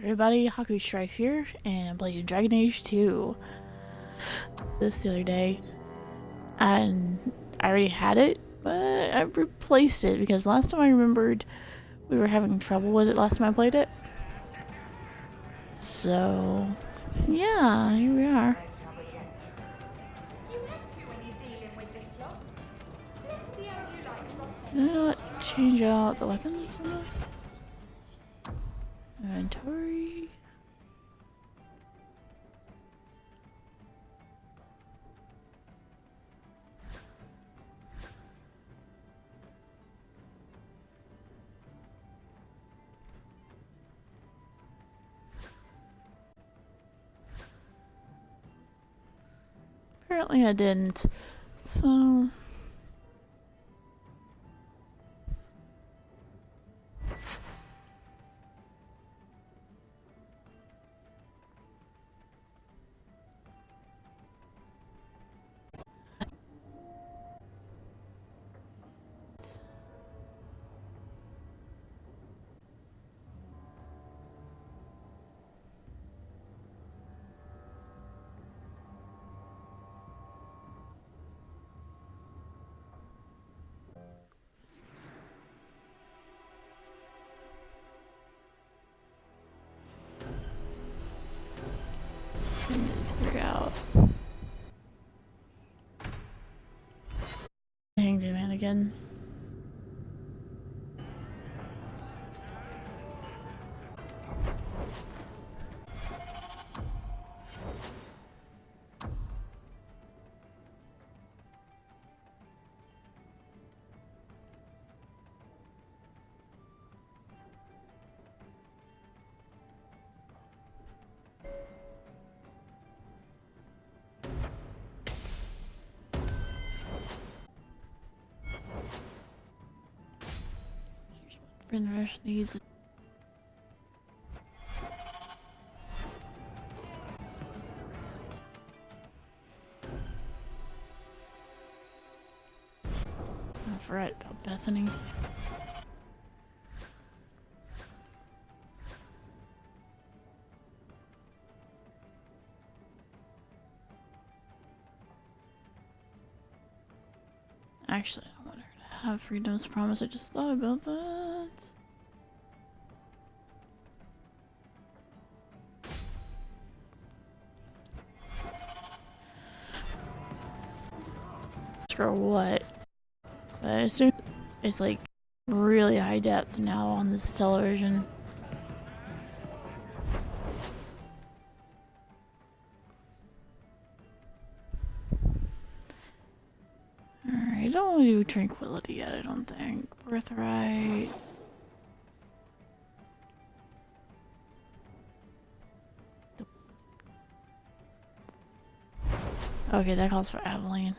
everybody, Haku Strife here, and I'm playing Dragon Age 2 this the other day, and I already had it, but I replaced it because last time I remembered we were having trouble with it last time I played it. So, yeah, here we are. Did I not change out the weapons in this? Inventory. Apparently I didn't, so... These three out. Hanged man again. Friend Rush needs. I forgot about Bethany. Actually, I don't want her to have Freedom's Promise. I just thought about that. Or what? But I assume it's like really high depth now on this television. Alright, I don't want to do Tranquility yet, I don't think. Birthright. Okay, that calls for Aveline.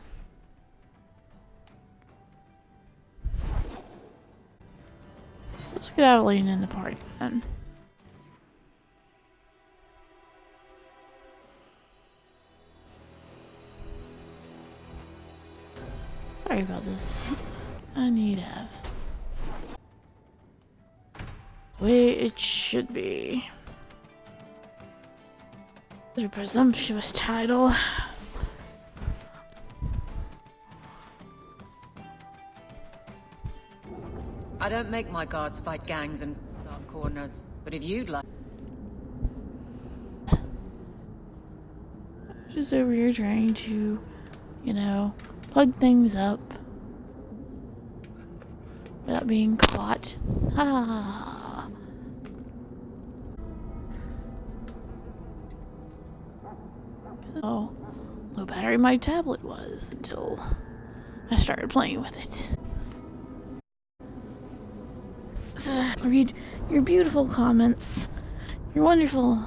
So let's get Aveline in the party then. Sorry about this. I need F. Wait, it should be. There's a presumptuous title. I don't make my guards fight gangs and dark corners, but if you'd like... Just over here trying to, you know, plug things up without being caught. Ah. Oh, low battery my tablet was until I started playing with it. Read your beautiful comments. You're wonderful.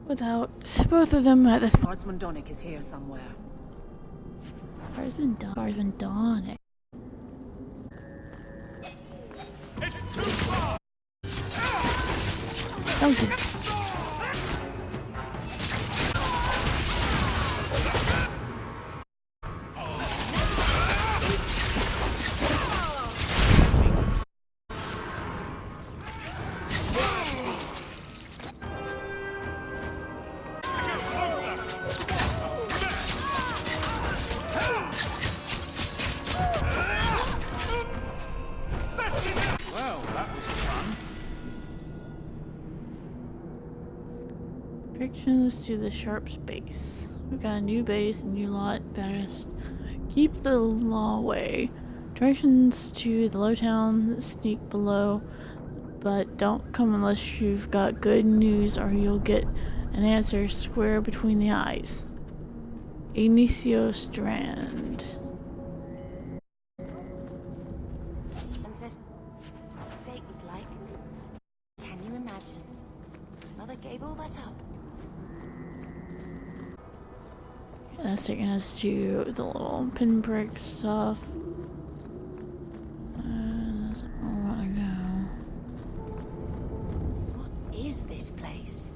Without both of them at this point. Guardsman Donick is here somewhere. Guardsman Donick. Thank you. Directions to the Sharps base. We've got a new base, a new lot. Best keep the law away. Directions to the Lowtown. Sneak below. But don't come unless you've got good news or you'll get an answer square between the eyes. Inicio Strand. State was like. Can you imagine? Mother gave all that up. That's taking us to the little pinprick stuff. That's where I want to go. What is this place?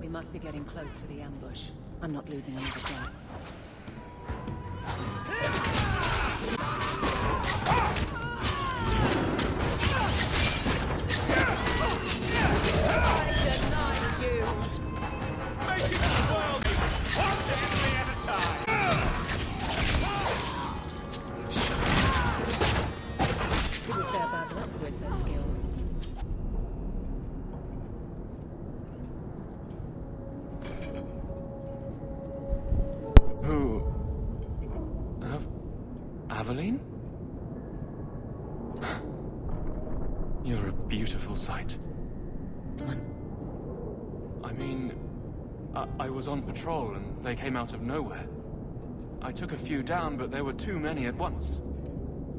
We must be getting close to the ambush. I'm not losing another day. It was their bad luck we're so skilled. Who? Aveline? You're a beautiful sight. I mean, I was on patrol and they came out of nowhere. I took a few down, but there were too many at once.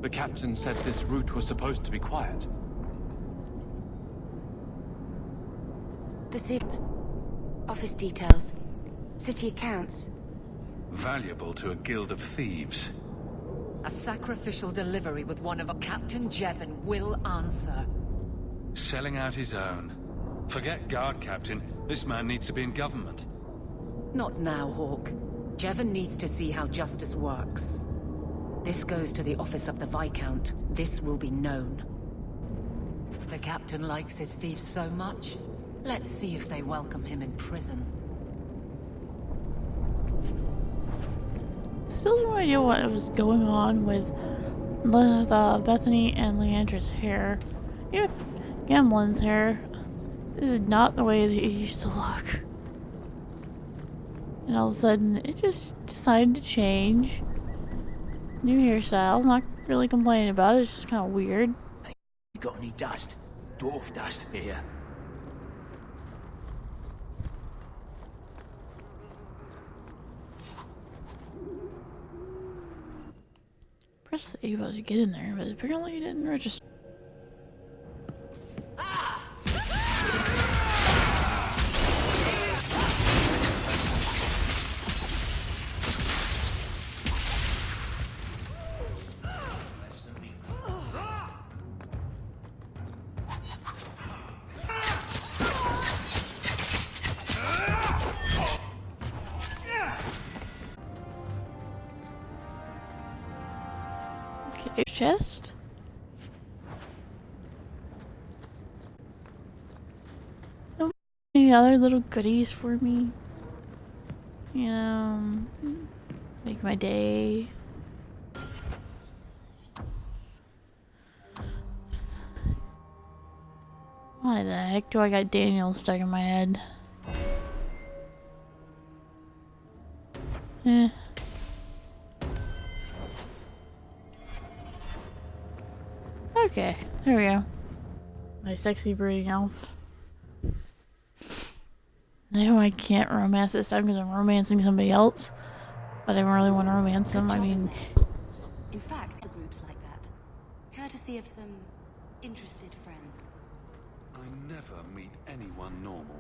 The captain said this route was supposed to be quiet. The city. Office details. City accounts. Valuable to a guild of thieves. A sacrificial delivery with one of Captain Jevon will answer. Selling out his own. Forget guard captain. This man needs to be in government. Not now, Hawk. Jevon needs to see how justice works. This goes to the office of the Viscount. This will be known. The captain likes his thieves so much. Let's see if they welcome him in prison. Still no idea what was going on with Bethany and Leandra's hair. Even Gamlen's hair. This is not the way they used to look. And all of a sudden, it just decided to change. New hairstyle. Not really complaining about it. It's just kind of weird. You got any dust? Dwarf dust here. Press the A button to get in there, but apparently it didn't register. Okay, chest. Any other little goodies for me? Make my day. Why the heck do I got Daniel stuck in my head? Eh. Okay, there we go. My sexy brooding elf. No, I can't romance this time because I'm romancing somebody else. But I don't really want to romance them. I mean, In fact, the groups like that. Courtesy of some interested friends. I never meet anyone normal.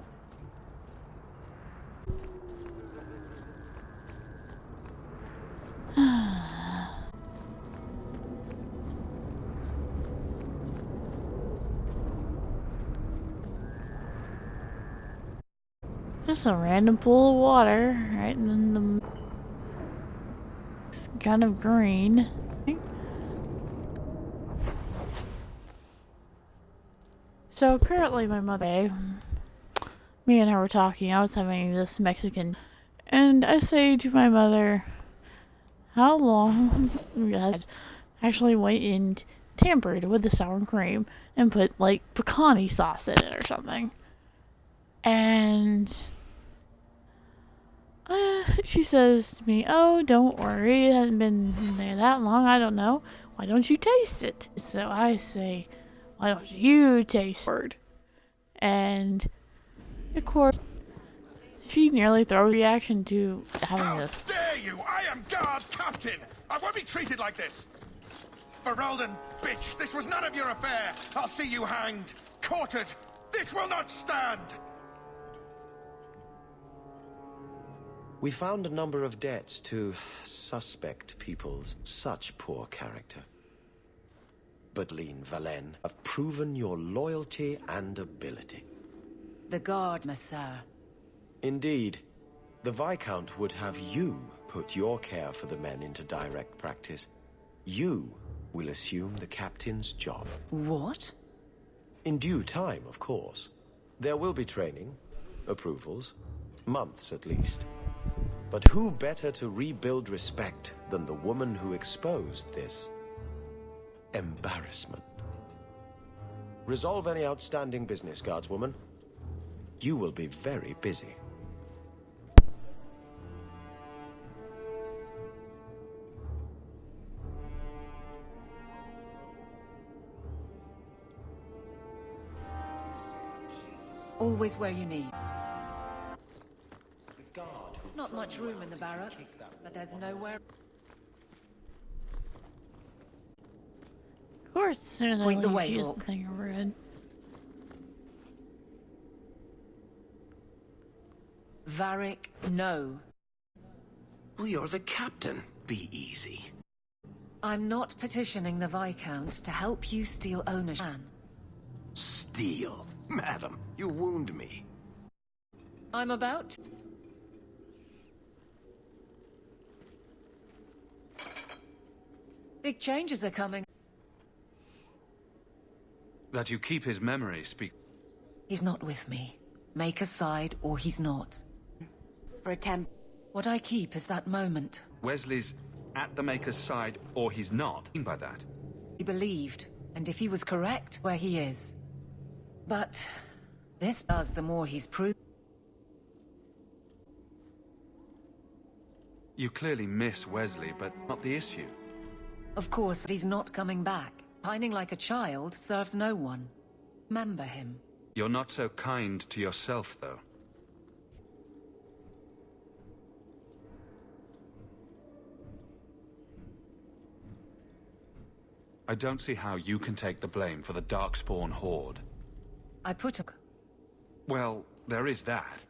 just a random pool of water, right? And then the it's kind of green. So apparently my mother, me and her were talking, I was having this Mexican, and I say to my mother, how long, I actually went into tampered with the sour cream and put like pecani sauce in it or something. And she says to me, "Oh, don't worry, it hasn't been there that long. I don't know. Why don't you taste it?" So I say, "Why don't you taste it?" And of course, she nearly threw a reaction to having How this. dare you! I am guard captain! I won't be treated like this! Ferelden, bitch, this was none of your affair! I'll see you hanged! Quartered! This will not stand! We found a number of debts to suspect peoples. Such poor character. But Lean Valen have proven your loyalty and ability. The guard, Messar. Indeed. The Viscount would have you put your care for the men into direct practice. You will assume the captain's job. What? In due time, of course. There will be training, approvals, months at least. But who better to rebuild respect than the woman who exposed this embarrassment? Resolve any outstanding business, guardswoman. You will be very busy. Always where you need. The guard who Not much room in the barracks, but there's nowhere. Of course, as soon as I Point the leave, way, she has the Hawk. thing overhead. Varric, no. Well, you're the captain. Be easy. I'm not petitioning the Viscount to help you steal ownership. Steal. Madam, you wound me. I'm about to. Big changes are coming. That you keep his memory speak. He's not with me. Make a side or he's not. For a temp. What I keep is that moment. Wesley's at the Maker's side, or he's not. What do you mean by that? He believed, and if he was correct, where he is. But this does the more he's proved. You clearly miss Wesley, but not the issue. Of course, he's not coming back. Pining like a child serves no one. Remember him. You're not so kind to yourself, though. I don't see how you can take the blame for the Darkspawn Horde. I put a... Well, there is that.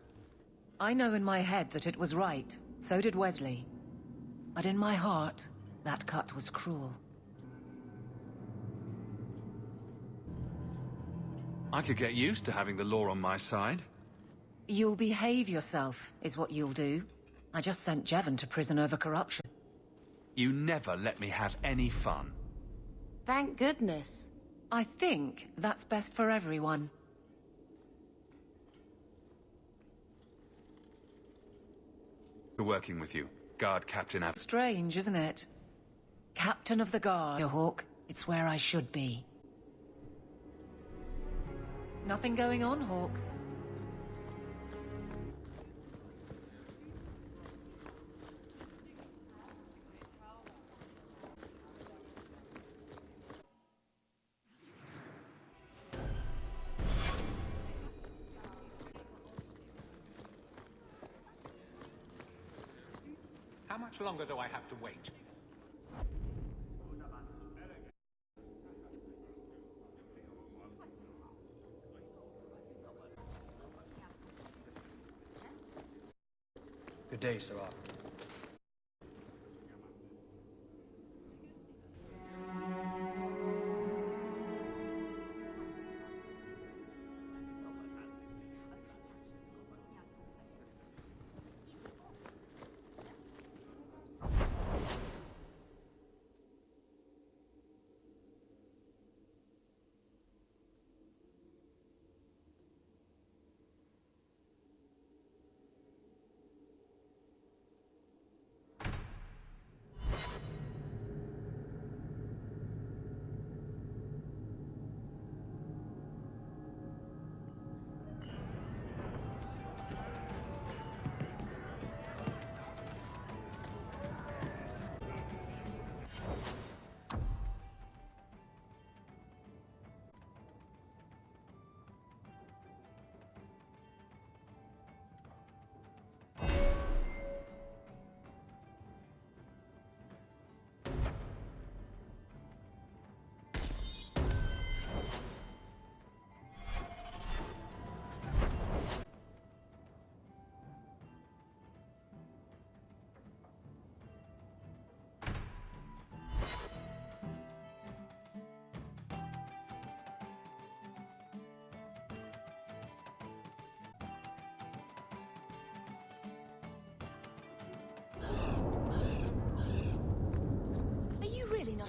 I know in my head that it was right. So did Wesley. But in my heart, that cut was cruel. I could get used to having the law on my side. You'll behave yourself, is what you'll do. I just sent Jevon to prison over corruption. You never let me have any fun. Thank goodness. I think that's best for everyone. For working with you, Guard Captain Av. Strange, isn't it? Captain of the Guard, Hawk. It's where I should be. Nothing going on, Hawk. How much longer do I have to wait? Good day, Sirrah.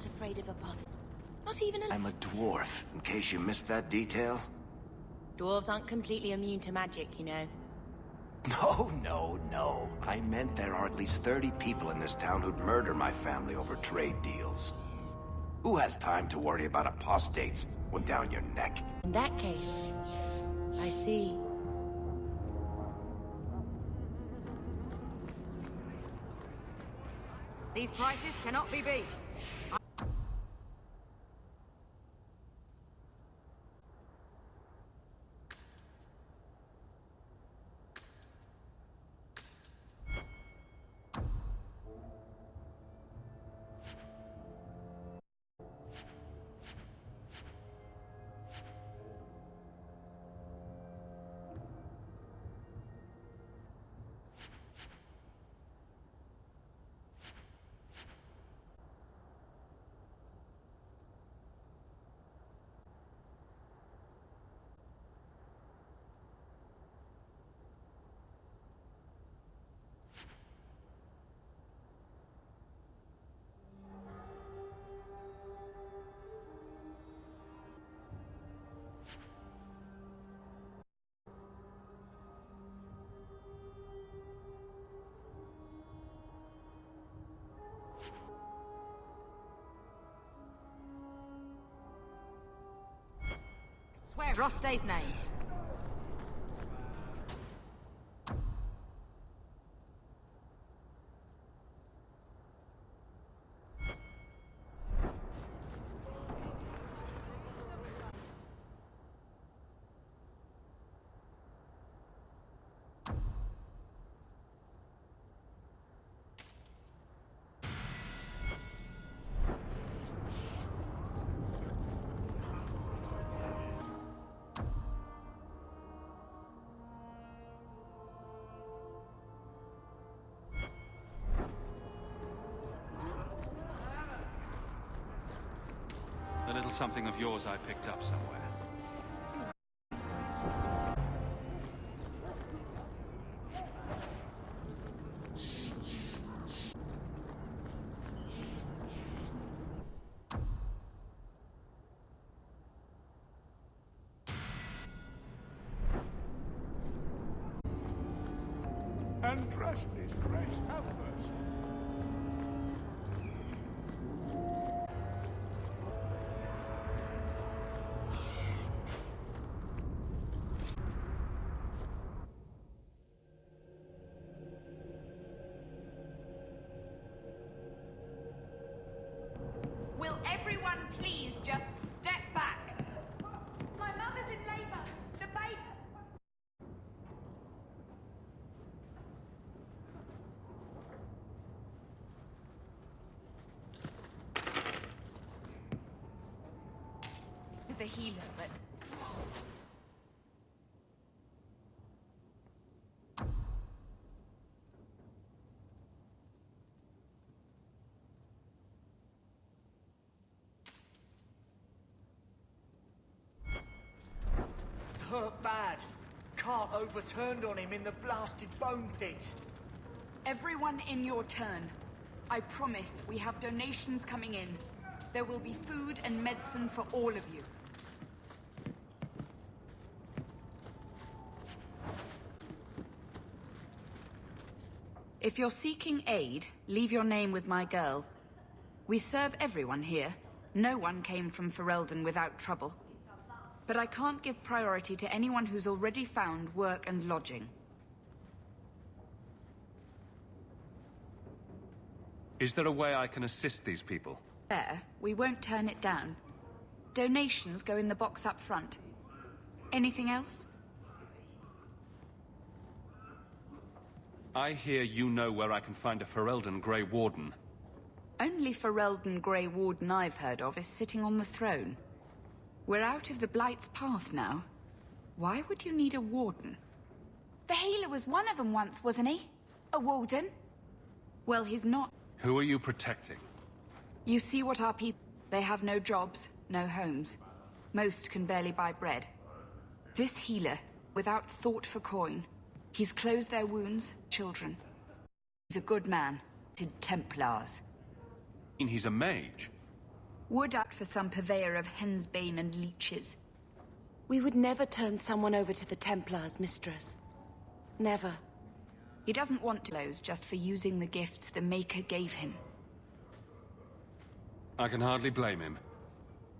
not afraid of apostle. Not even a... I'm a dwarf, in case you missed that detail. Dwarves aren't completely immune to magic, you know. No. I meant there are at least 30 people in this town who'd murder my family over trade deals. Who has time to worry about apostates when down your neck? In that case, I see. These prices cannot be beat. Swear Rostay's name. A little something of yours I picked up somewhere. And trust this grace, have mercy. Will everyone please just step back? My mother's in labor. The baby... The healer, but... Hurt bad. Can't overturned on him in the blasted bone pit. Everyone in your turn. I promise we have donations coming in. There will be food and medicine for all of you. If you're seeking aid, leave your name with my girl. We serve everyone here. No one came from Ferelden without trouble. But I can't give priority to anyone who's already found work and lodging. Is there a way I can assist these people? There, we won't turn it down. Donations go in the box up front. Anything else? I hear you know where I can find a Ferelden Grey Warden. Only Ferelden Grey Warden I've heard of is sitting on the throne. We're out of the Blight's path now. Why would you need a warden? The healer was one of them once, wasn't he? A warden? Well, he's not. Who are you protecting? You see what our people... They have no jobs, no homes. Most can barely buy bread. This healer, without thought for coin, he's closed their wounds, children. He's a good man, to Templars. He's a mage. Would act for some purveyor of hensbane and leeches. We would never turn someone over to the Templars, mistress. Never. He doesn't want to lose just for using the gifts the Maker gave him. I can hardly blame him.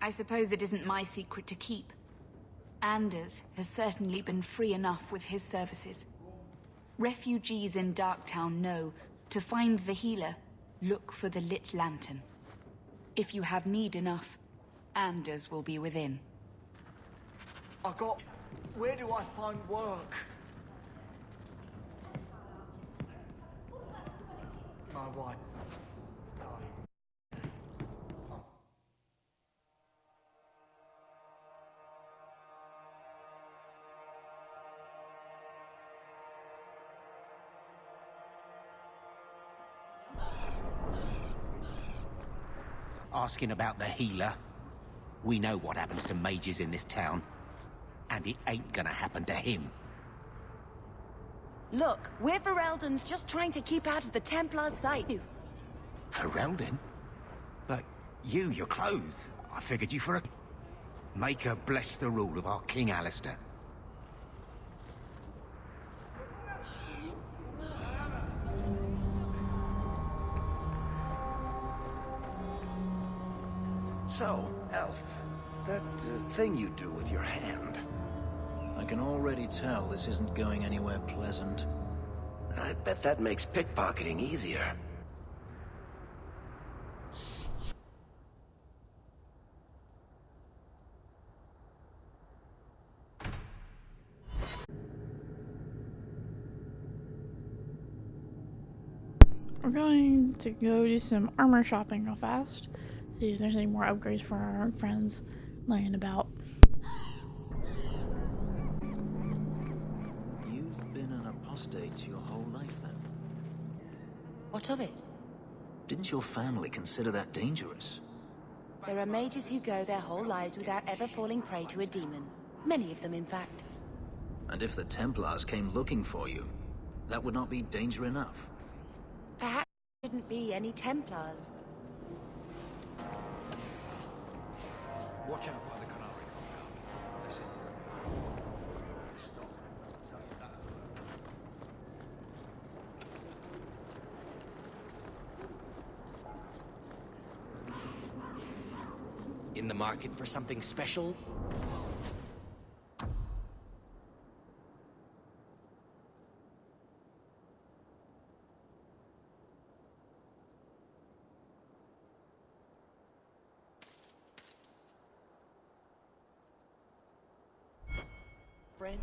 I suppose it isn't my secret to keep. Anders has certainly been free enough with his services. Refugees in Darktown know, to find the healer, look for the lit lantern. If you have need enough, Anders will be within. Where do I find work? My wife. Asking about the healer. We know what happens to mages in this town. And it ain't gonna happen to him. Look, we're Ferelden's just trying to keep out of the Templars' sight. Ferelden? But your clothes. I figured you for a... Maker bless the rule of our King Alistair. So, Elf, that thing you do with your hand. I can already tell this isn't going anywhere pleasant. I bet that makes pickpocketing easier. We're going to go do some armor shopping real fast. See if there's any more upgrades for our friends laying about. You've been an apostate your whole life, then? What of it? Didn't your family consider that dangerous? There are mages who go their whole lives without ever falling prey to a demon. Many of them, in fact. And if the Templars came looking for you, that would not be danger enough. Perhaps there shouldn't be any Templars. Watch out by the Canary compound. Stop. I'll tell you that. In the market for something special? Friend?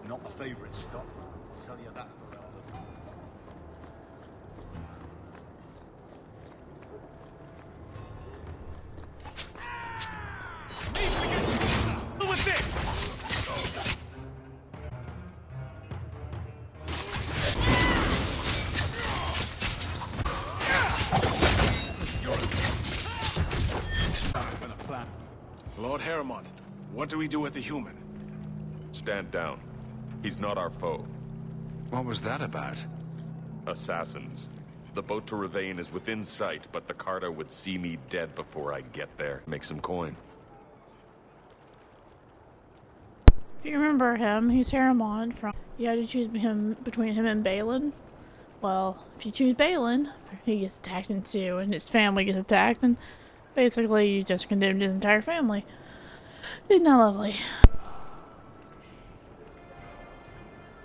Not my favourite stop, I'll tell you that for Elden. With this! Lord Heremont, what do we do with the human? Stand down. He's not our foe. What was that about? Assassins. The boat to Ravain is within sight, but the Carter would see me dead before I get there. Make some coin. If you remember him, he's Heremont from... You had to choose between him and Balin. Well, if you choose Balin, he gets attacked in two, and his family gets attacked, and basically you just condemned his entire family. Isn't that lovely?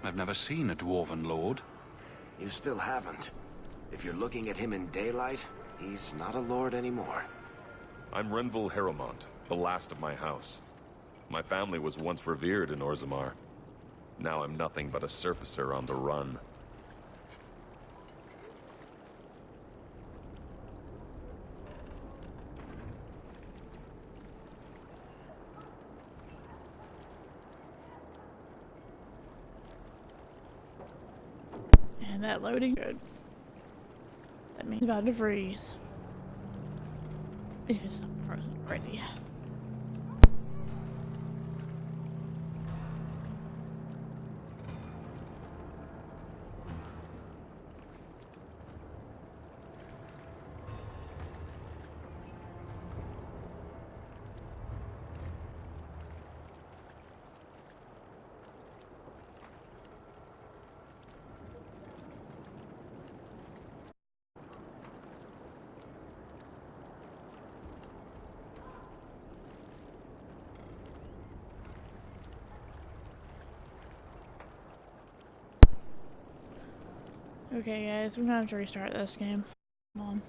I've never seen a Dwarven Lord. You still haven't. If you're looking at him in daylight, he's not a lord anymore. I'm Renville Harrowmont, the last of my house. My family was once revered in Orzammar. Now I'm nothing but a surfacer on the run. And that loading good. That means it's about to freeze. If it's not frozen already. Okay guys, we're gonna have to restart this game. Come on.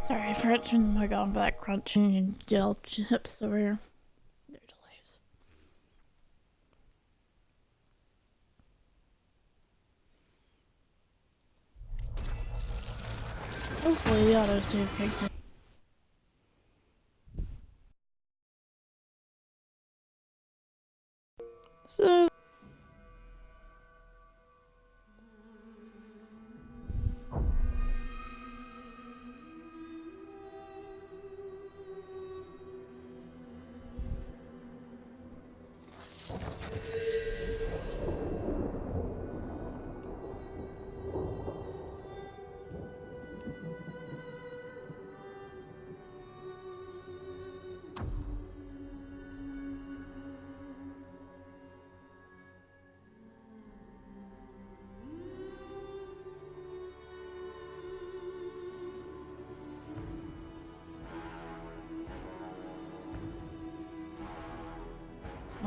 Sorry, I forgot to turn the mic on for that crunching gel chips over here. They're delicious. Hopefully the autosave kicked in. So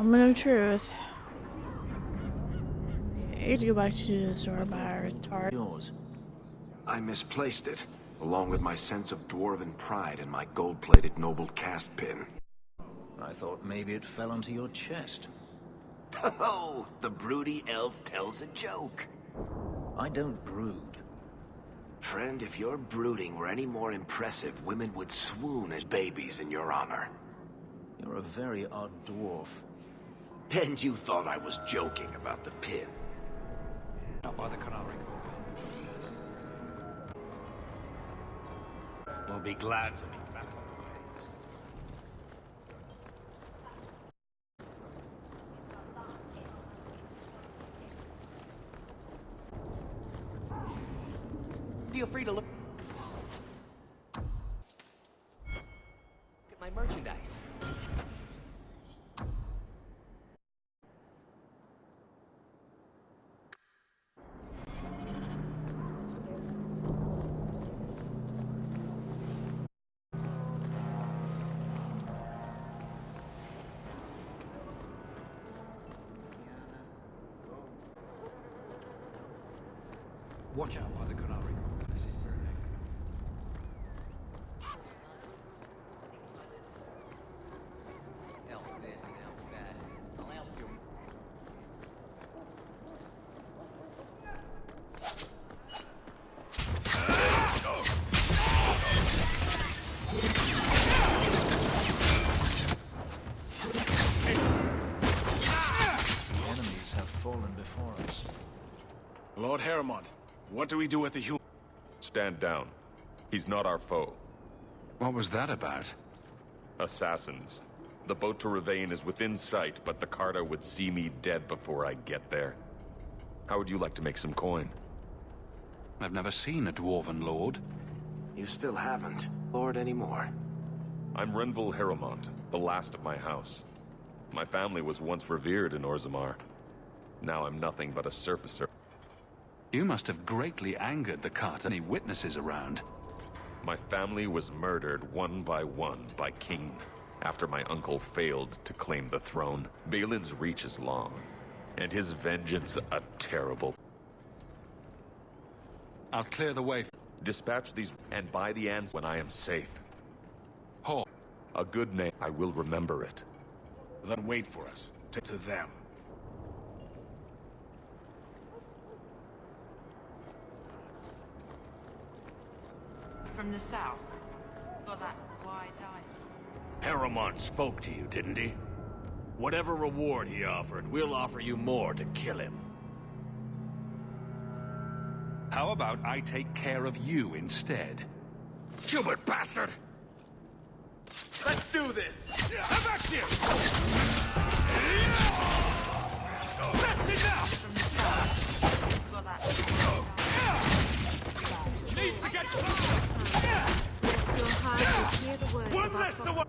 moment of truth. Okay, let's go back to the store by our retard. Yours. I misplaced it, along with my sense of dwarven pride and my gold-plated noble cast pin. I thought maybe it fell onto your chest. Oh, the broody elf tells a joke. I don't brood. Friend, if your brooding were any more impressive, women would swoon as babies in your honor. You're a very odd dwarf. And you thought I was joking about the pin. Out by the canary. We'll be glad to meet back on the waves. Feel free to look at my merchandise. Watch out by the canary. Elf this and elf that. I'll help you. The enemies have fallen before us. Lord Harrowmont, what do we do with the human? Stand down. He's not our foe. What was that about? Assassins. The boat to Ravain is within sight, but the Carter would see me dead before I get there. How would you like to make some coin? I've never seen a Dwarven Lord. You still haven't, Lord, anymore. I'm Renville Harrowmont, the last of my house. My family was once revered in Orzammar. Now I'm nothing but a surfacer. You must have greatly angered the Carter. Any witnesses around? My family was murdered one by King after my uncle failed to claim the throne. Balin's reach is long, and his vengeance a terrible. I'll clear the way. Dispatch these and buy the ants when I am safe. Ho! A good name. I will remember it. Then wait for us. To them. From the south. Got that wide eye. Harrowmont spoke to you, didn't he? Whatever reward he offered, we'll offer you more to kill him. How about I take care of you instead? Stupid bastard! Let's do this! Come back here! That's enough! Got that. Need to get... Your heart will hear the words One of our less to one!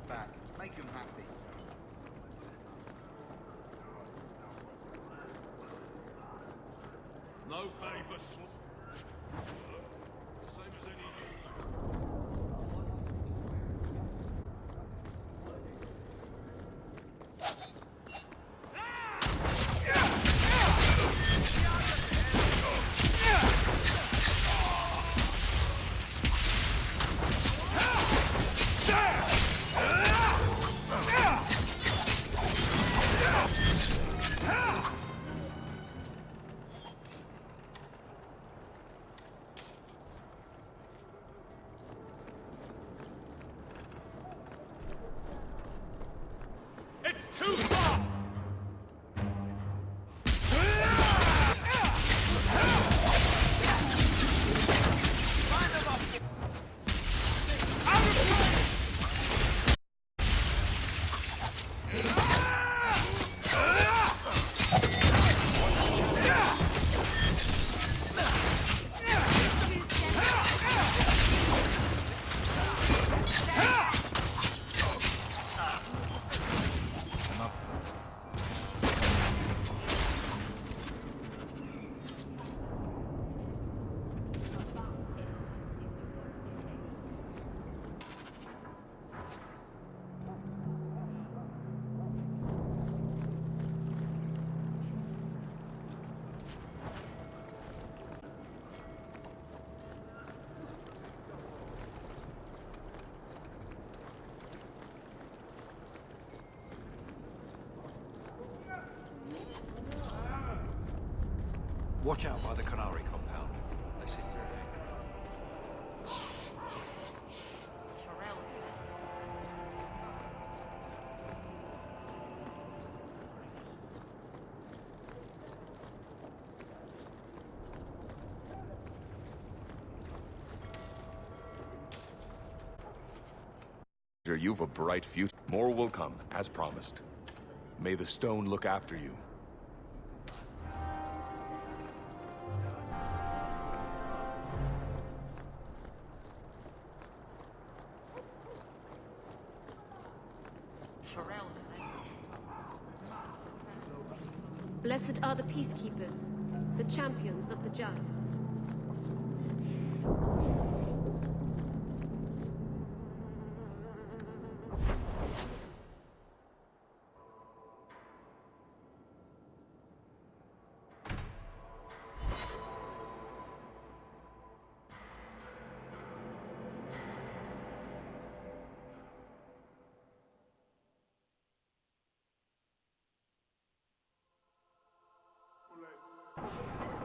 Back. Make him happy. No pay for same as any. It's too far! Watch out by the Canary compound. They seem very... You've a bright future. More will come, as promised. May the stone look after you. Blessed are the peacekeepers, the champions of the just.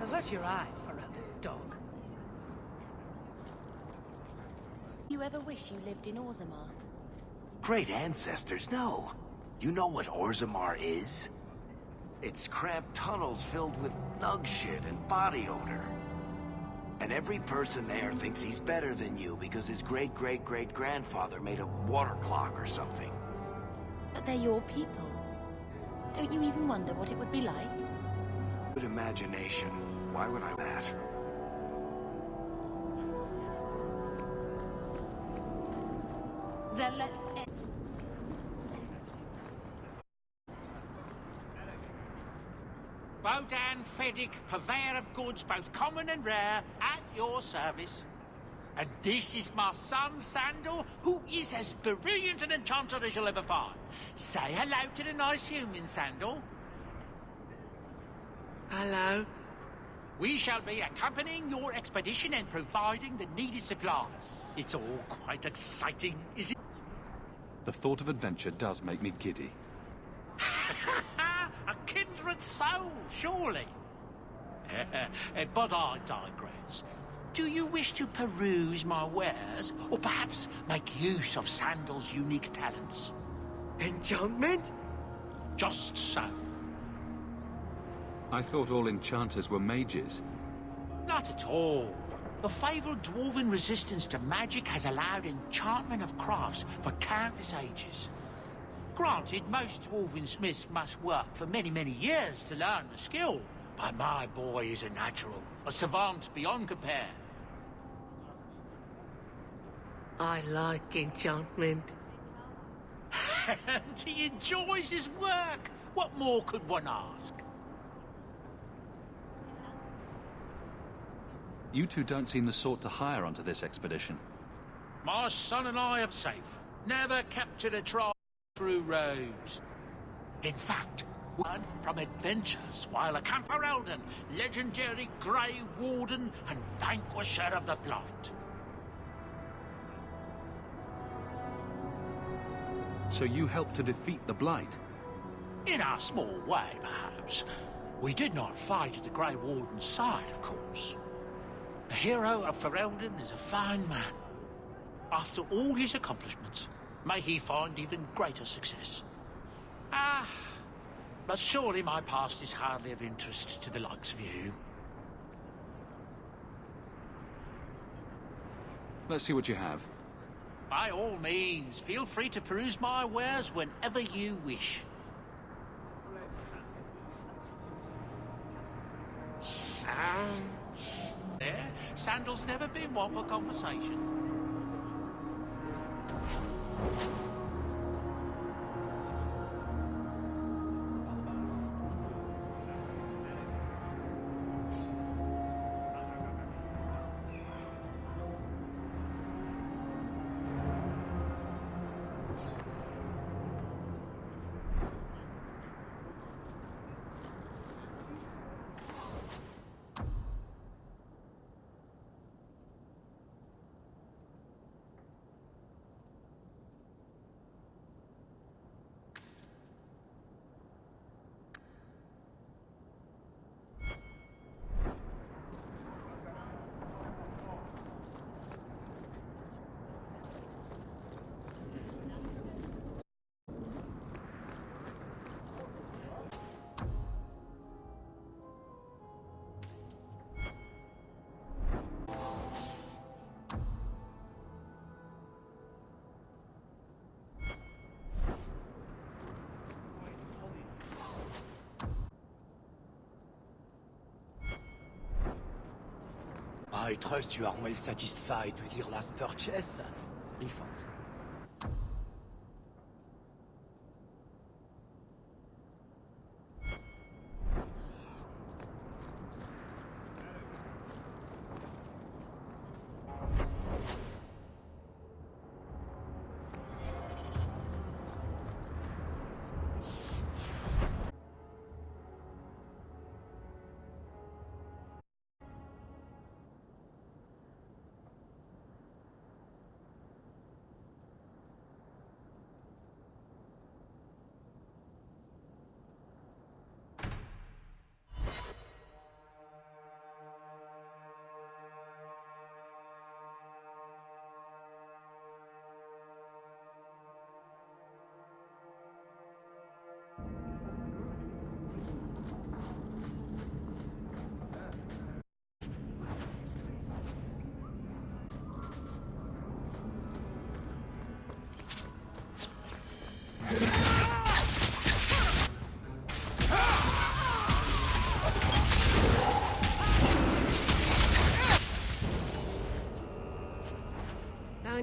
Avert your eyes, Ferelden, dog. You ever wish you lived in Orzammar? Great ancestors, no. You know what Orzammar is? It's cramped tunnels filled with nug shit and body odor. And every person there thinks he's better than you because his great-great-great-grandfather made a water clock or something. But they're your people. Don't you even wonder what it would be like? Good imagination. Why would I that? They'll let Bodan Feddick, purveyor of goods both common and rare, at your service. And this is my son, Sandal, who is as brilliant an enchanter as you'll ever find. Say hello to the nice human, Sandal. Hello. We shall be accompanying your expedition and providing the needed supplies. It's all quite exciting, is it? The thought of adventure does make me giddy. A kindred soul, surely. But I digress. Do you wish to peruse my wares, or perhaps make use of Sandal's unique talents? Enchantment? Just so. I thought all enchanters were mages. Not at all. The fabled dwarven resistance to magic has allowed enchantment of crafts for countless ages. Granted, most dwarven smiths must work for many, many years to learn the skill, but my boy is a natural, a savant beyond compare. I like enchantment. And he enjoys his work. What more could one ask? You two don't seem the sort to hire onto this expedition. My son and I have safe. Never captured a tribe through roads. In fact, one from adventures while a Camper Elden, legendary Grey Warden and vanquisher of the Blight. So you helped to defeat the Blight? In our small way, perhaps. We did not fight at the Grey Warden's side, of course. The hero of Ferelden is a fine man. After all his accomplishments, may he find even greater success. But surely my past is hardly of interest to the likes of you. Let's see what you have. By all means, feel free to peruse my wares whenever you wish. There, Sandal's never been one for conversation. I trust you are well satisfied with your last purchase, Refund.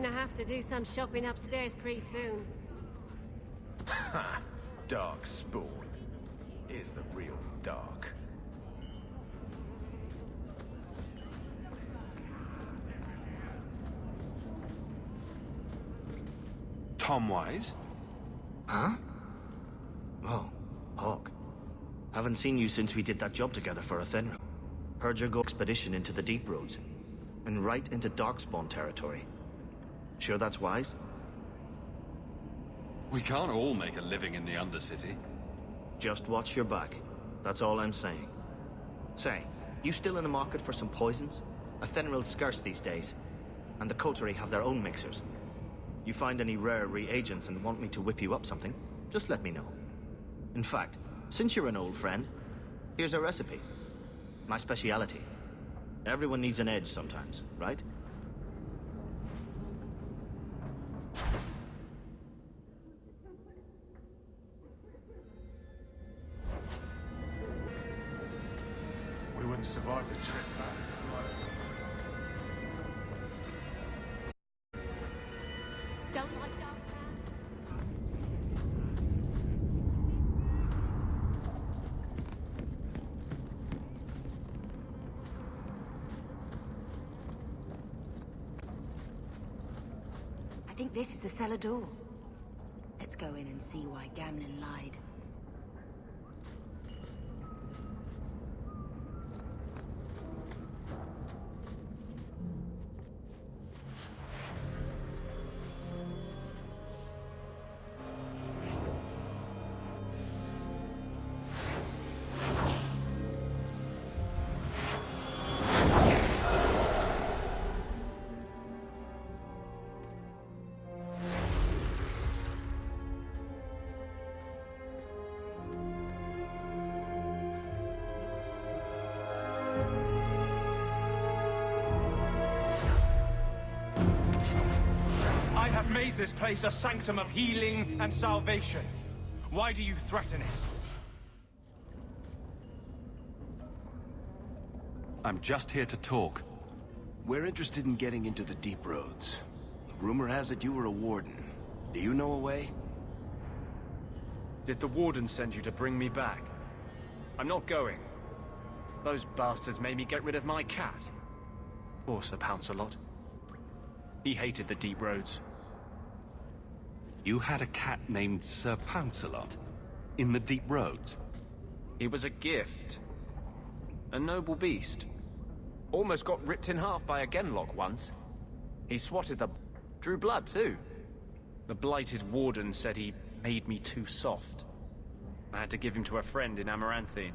gonna have to do some shopping upstairs pretty soon. Ha! Darkspawn. Here's the real dark. Tom Wise? Huh? Oh, Hawk. Haven't seen you since we did that job together for Athenra. Heard your go expedition into the Deep Roads. And right into Darkspawn territory. Sure that's wise? We can't all make a living in the Undercity. Just watch your back. That's all I'm saying. Say, you still in the market for some poisons? Athenril's scarce these days. And the Coterie have their own mixers. You find any rare reagents and want me to whip you up something, just let me know. In fact, since you're an old friend, here's a recipe. My speciality. Everyone needs an edge sometimes, right? We wouldn't survive the trip back. Don't like dark I think this is the cellar door. Let's go in and see why Gamlen lied. I have made this place a sanctum of healing and salvation. Why do you threaten it? I'm just here to talk. We're interested in getting into the Deep Roads. Rumor has it you were a warden. Do you know a way? Did the Warden send you to bring me back? I'm not going. Those bastards made me get rid of my cat. Poor Sir Pouncelot. He hated the Deep Roads. You had a cat named Sir Pouncelot? In the Deep Roads? He was a gift. A noble beast. Almost got ripped in half by a Genlock once. He swatted the... drew blood, too. The blighted Warden said he made me too soft. I had to give him to a friend in Amaranthine.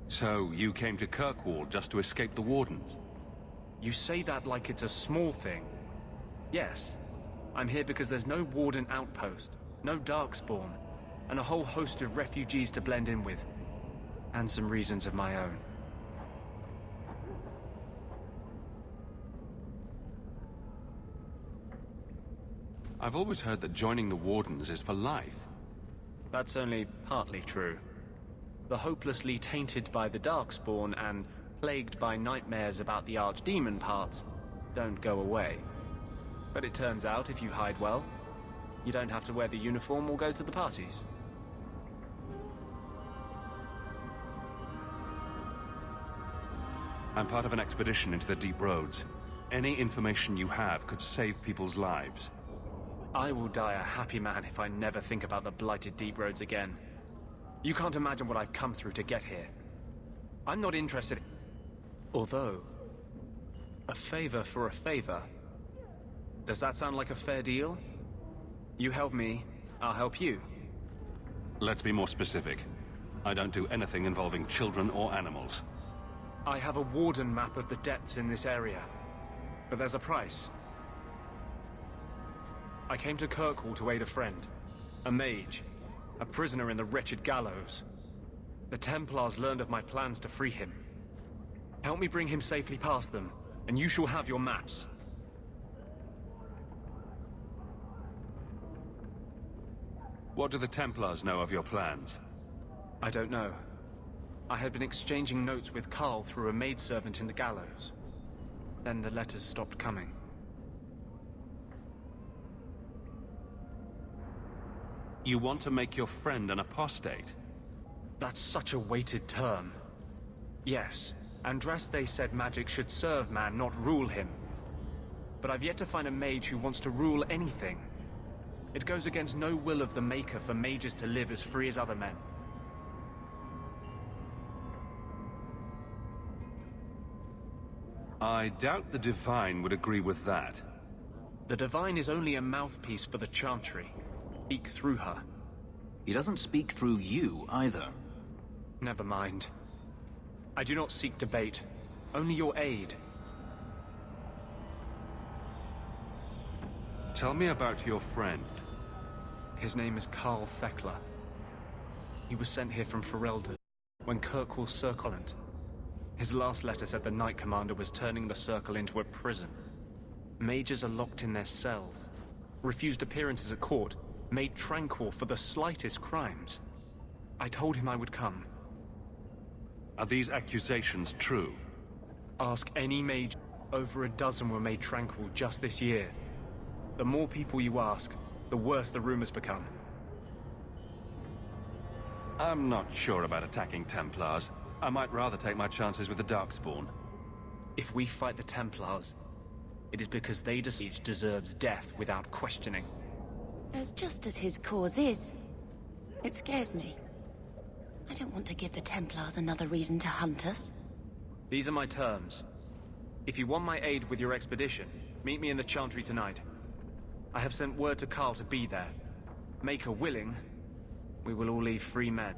So, you came to Kirkwall just to escape the Wardens? You say that like it's a small thing. Yes. I'm here because there's no Warden outpost, no Darkspawn, and a whole host of refugees to blend in with. And some reasons of my own. I've always heard that joining the Wardens is for life. That's only partly true. The hopelessly tainted by the Darkspawn and plagued by nightmares about the Archdemon parts don't go away. But it turns out if you hide well, you don't have to wear the uniform or go to the parties. I'm part of an expedition into the Deep Roads. Any information you have could save people's lives. I will die a happy man if I never think about the blighted Deep Roads again. You can't imagine what I've come through to get here. I'm not interested... Although... a favor for a favor. Does that sound like a fair deal? You help me, I'll help you. Let's be more specific. I don't do anything involving children or animals. I have a Warden map of the depths in this area. But there's a price. I came to Kirkwall to aid a friend. A mage. A prisoner in the wretched gallows. The Templars learned of my plans to free him. Help me bring him safely past them, and you shall have your maps. What do the Templars know of your plans? I don't know. I had been exchanging notes with Carl through a maidservant in the gallows. Then the letters stopped coming. You want to make your friend an apostate? That's such a weighted term. Yes, Andraste said magic should serve man, not rule him. But I've yet to find a mage who wants to rule anything. It goes against no will of the Maker for mages to live as free as other men. I doubt the Divine would agree with that. The Divine is only a mouthpiece for the Chantry. Speak through her. He doesn't speak through you, either. Never mind. I do not seek debate, only your aid. Tell me about your friend. His name is Carl Thekla. He was sent here from Ferelden when Kirkwall circled. His last letter said the Knight Commander was turning the Circle into a prison. Mages are locked in their cell, refused appearances at court, made tranquil for the slightest crimes. I told him I would come. Are these accusations true? Ask any mage. Over a dozen were made tranquil just this year. The more people you ask, the worse the rumors become. I'm not sure about attacking Templars. I might rather take my chances with the Darkspawn. If we fight the Templars, it is because they deserves death without questioning. As just as his cause is, it scares me. I don't want to give the Templars another reason to hunt us. These are my terms. If you want my aid with your expedition, meet me in the Chantry tonight. I have sent word to Carl to be there. Maker willing, we will all leave free men.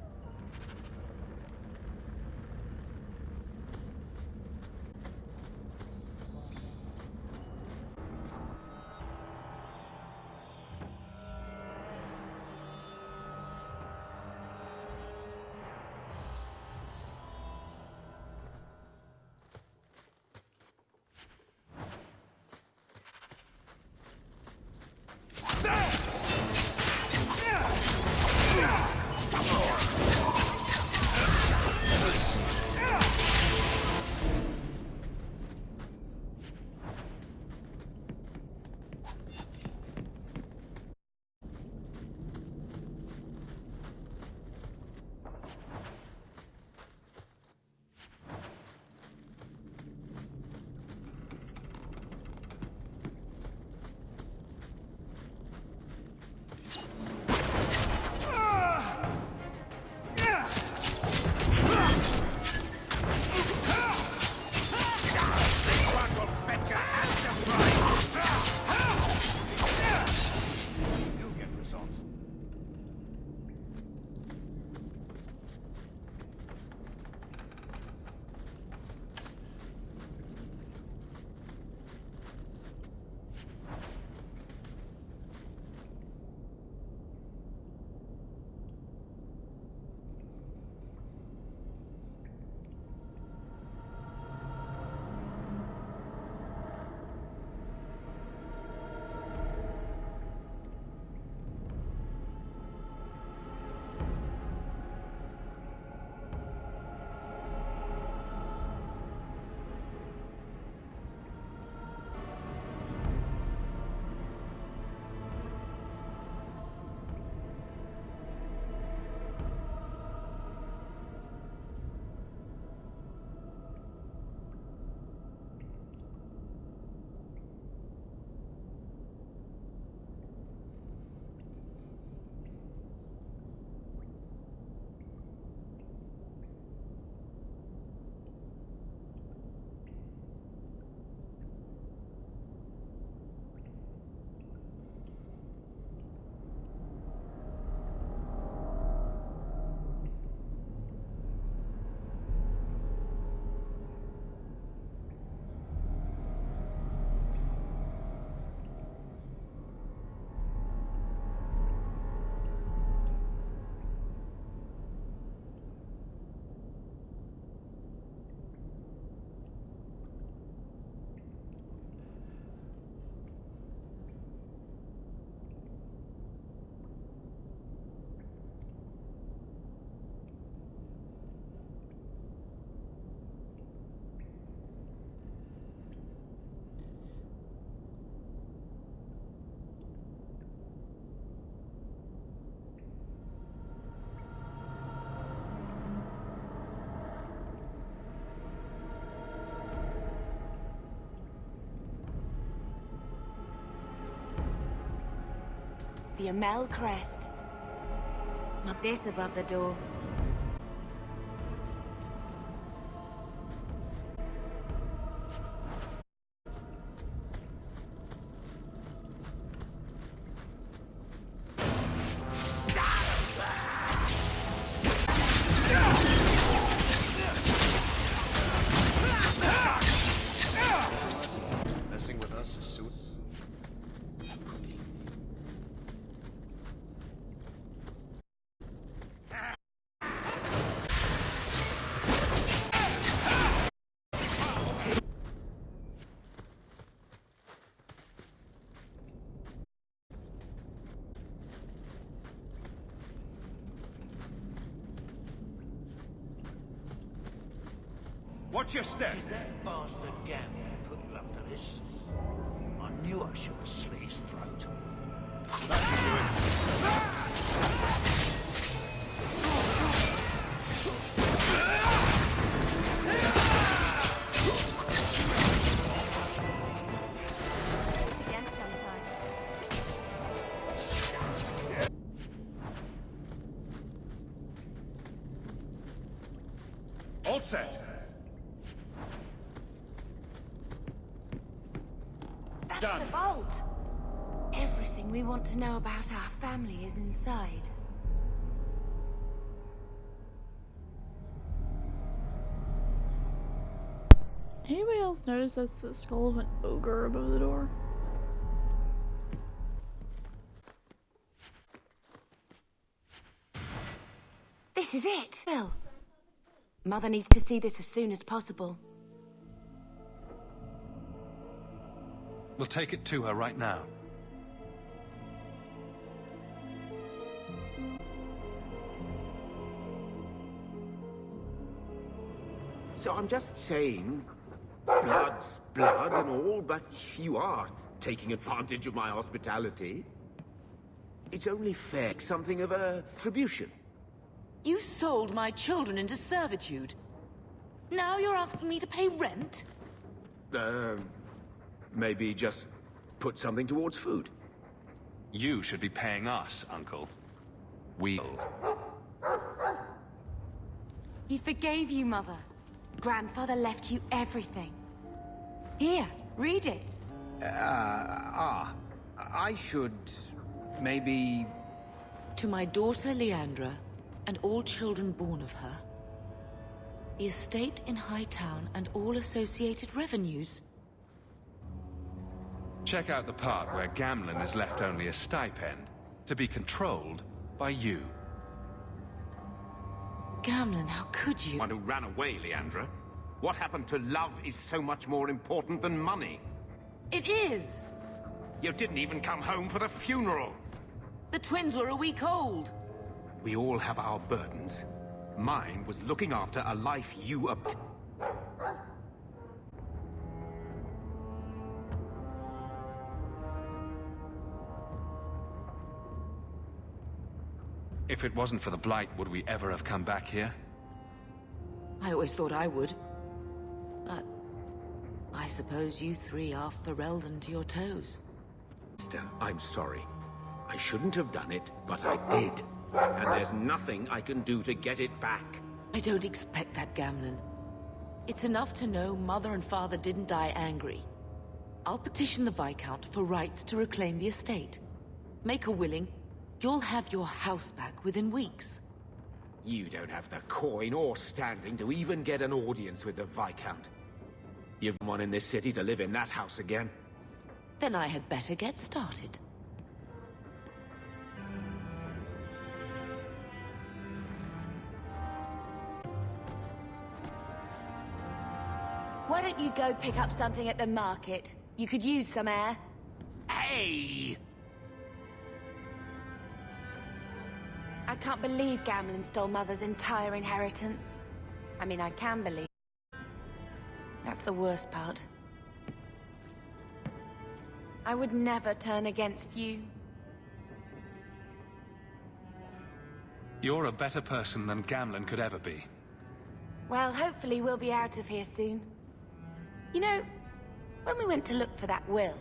The Amel crest. Not this above the door. Messing with us is soon. Watch your step. Did that bastard Ganon put you up to this? I knew I should have slit his throat. Again sometime. All set. That's Done. the vault. Everything we want to know about our family is inside. Anybody else notice that's the skull of an ogre above the door? This is it. Well, Mother needs to see this as soon as possible. We'll take it to her right now. So I'm just saying, blood's blood and all, but you are taking advantage of my hospitality. It's only fair, something of a tribute. You sold my children into servitude. Now you're asking me to pay rent? Maybe just put something towards food. You should be paying us, Uncle. We'll. He forgave you, Mother. Grandfather left you everything. Here, read it. I should maybe... To my daughter Leandra, and all children born of her, the estate in Hightown and all associated revenues. Check out the part where Gamlen is left only a stipend, to be controlled by you. Gamlen, how could you? One who ran away, Leandra. What happened to love is so much more important than money. It is! You didn't even come home for the funeral. The twins were a week old. We all have our burdens. Mine was looking after a life you If it wasn't for the Blight, would we ever have come back here? I always thought I would. But I suppose you three are Ferelden to your toes. Sister, I'm sorry. I shouldn't have done it, but I did. And there's nothing I can do to get it back. I don't expect that, Gamlen. It's enough to know Mother and Father didn't die angry. I'll petition the Viscount for rights to reclaim the estate. Make a willing, you'll have your house back within weeks. You don't have the coin or standing to even get an audience with the Viscount. You've one in this city to live in that house again. Then I had better get started. Why don't you go pick up something at the market? You could use some air. Hey! I can't believe Gamlen stole Mother's entire inheritance. I mean, I can believe. That's the worst part. I would never turn against you. You're a better person than Gamlen could ever be. Well, hopefully we'll be out of here soon. You know, when we went to look for that will,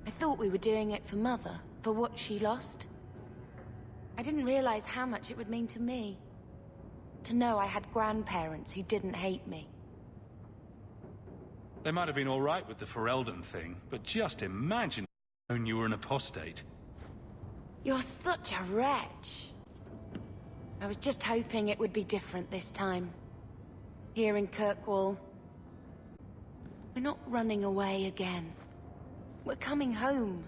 I thought we were doing it for Mother, for what she lost. I didn't realize how much it would mean to me. To know I had grandparents who didn't hate me. They might have been all right with the Ferelden thing, but just imagine knowing you were an apostate. You're such a wretch. I was just hoping it would be different this time. Here in Kirkwall. We're not running away again. We're coming home.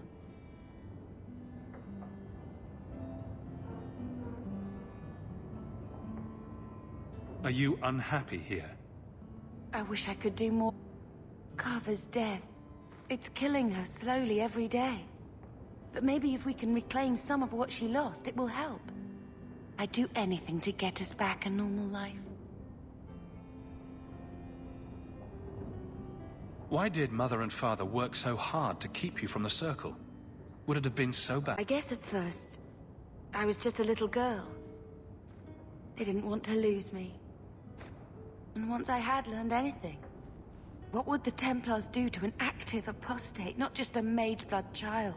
Are you unhappy here? I wish I could do more. Carver's death. It's killing her slowly every day. But maybe if we can reclaim some of what she lost, it will help. I'd do anything to get us back a normal life. Why did Mother and Father work so hard to keep you from the Circle? Would it have been so bad? I guess at first, I was just a little girl. They didn't want to lose me. And once I had learned anything, what would the Templars do to an active apostate, not just a Mageblood child?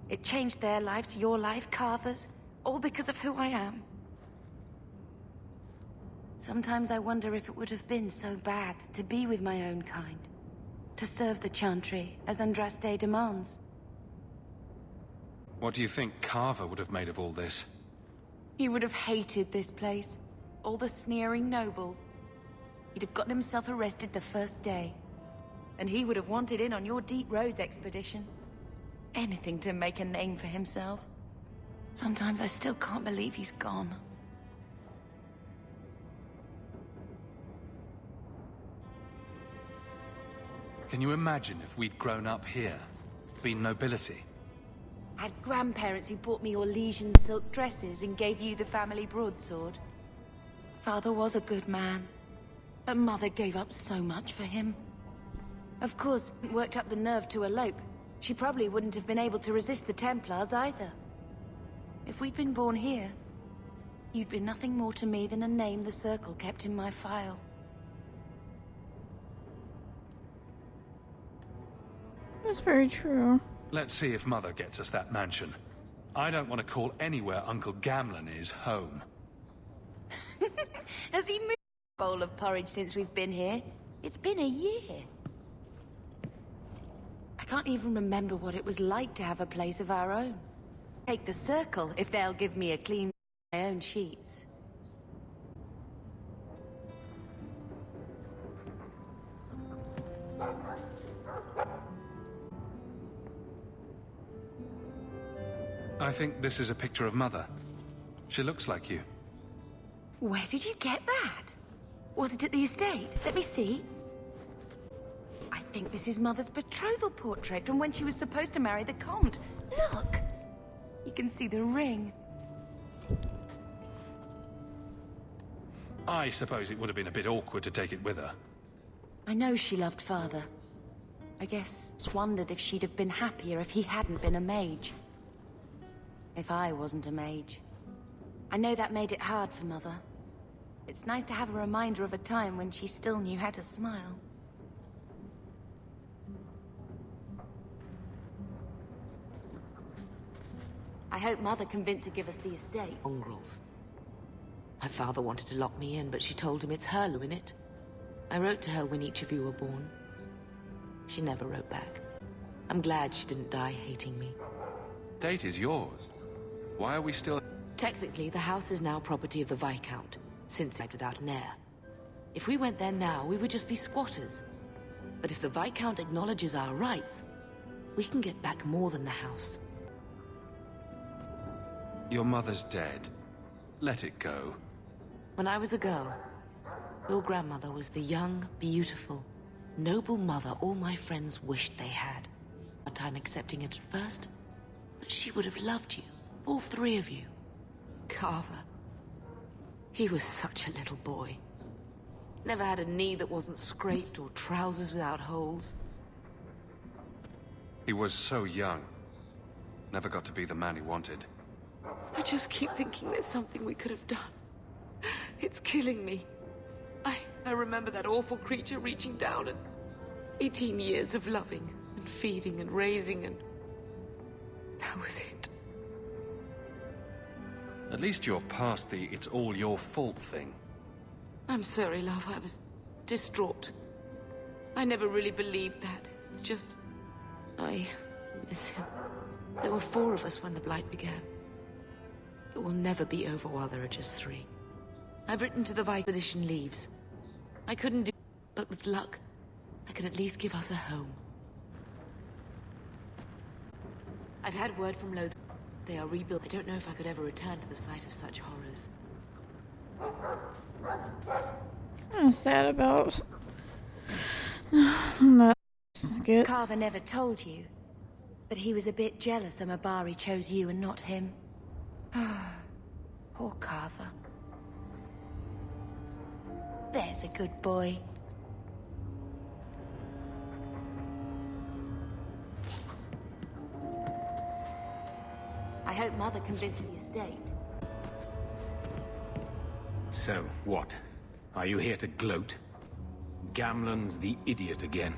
It changed their lives, your life, Carver's, all because of who I am. Sometimes I wonder if it would have been so bad to be with my own kind. To serve the Chantry, as Andraste demands. What do you think Carver would have made of all this? He would have hated this place. All the sneering nobles. He'd have gotten himself arrested the first day. And he would have wanted in on your Deep Roads expedition. Anything to make a name for himself. Sometimes I still can't believe he's gone. Can you imagine if we'd grown up here? Been nobility? Had grandparents who bought me your Legion silk dresses and gave you the family broadsword. Father was a good man, but Mother gave up so much for him. Of course, worked up the nerve to elope. She probably wouldn't have been able to resist the Templars either. If we'd been born here, you'd been nothing more to me than a name the Circle kept in my file. That's very true. Let's see if Mother gets us that mansion. I don't want to call anywhere Uncle Gamlen is home. Has he moved a bowl of porridge since we've been here? It's been a year. I can't even remember what it was like to have a place of our own. Take the Circle if they'll give me a clean my own sheets. I think this is a picture of Mother. She looks like you. Where did you get that? Was it at the estate? Let me see. I think this is Mother's betrothal portrait from when she was supposed to marry the Comte. Look! You can see the ring. I suppose it would have been a bit awkward to take it with her. I know she loved Father. I guess wondered if she'd have been happier if he hadn't been a mage. If I wasn't a mage. I know that made it hard for Mother. It's nice to have a reminder of a time when she still knew how to smile. I hope Mother convinced her to give us the estate. Mongrels. My father wanted to lock me in, but she told him it's her in it. I wrote to her when each of you were born. She never wrote back. I'm glad she didn't die hating me. Date is yours. Why are we still... Technically, the house is now property of the Viscount, since died without an heir. If we went there now, we would just be squatters. But if the Viscount acknowledges our rights, we can get back more than the house. Your mother's dead. Let it go. When I was a girl, your grandmother was the young, beautiful, noble mother all my friends wished they had. A time accepting it at first, but she would have loved you, all three of you. Carver. He was such a little boy. Never had a knee that wasn't scraped or trousers without holes. He was so young. Never got to be the man he wanted. I just keep thinking there's something we could have done. It's killing me. I remember that awful creature reaching down and 18 years of loving and feeding and raising and That was it. At least you're past the it's all your fault thing. I'm sorry, love. I was distraught. I never really believed that. It's just... I miss him. There were 4 of us when the Blight began. It will never be over while there are just 3. I've written to the Expedition leaves. I couldn't do... but with luck, I can at least give us a home. I've had word from Lothar. They are rebuilt. I don't know if I could ever return to the site of such horrors. I'm sad about that. Skip. Carver never told you, but he was a bit jealous Amabari chose you and not him. Poor Carver. There's a good boy. I hope Mother convinces the estate. So, what? Are you here to gloat? Gamlen's the idiot again.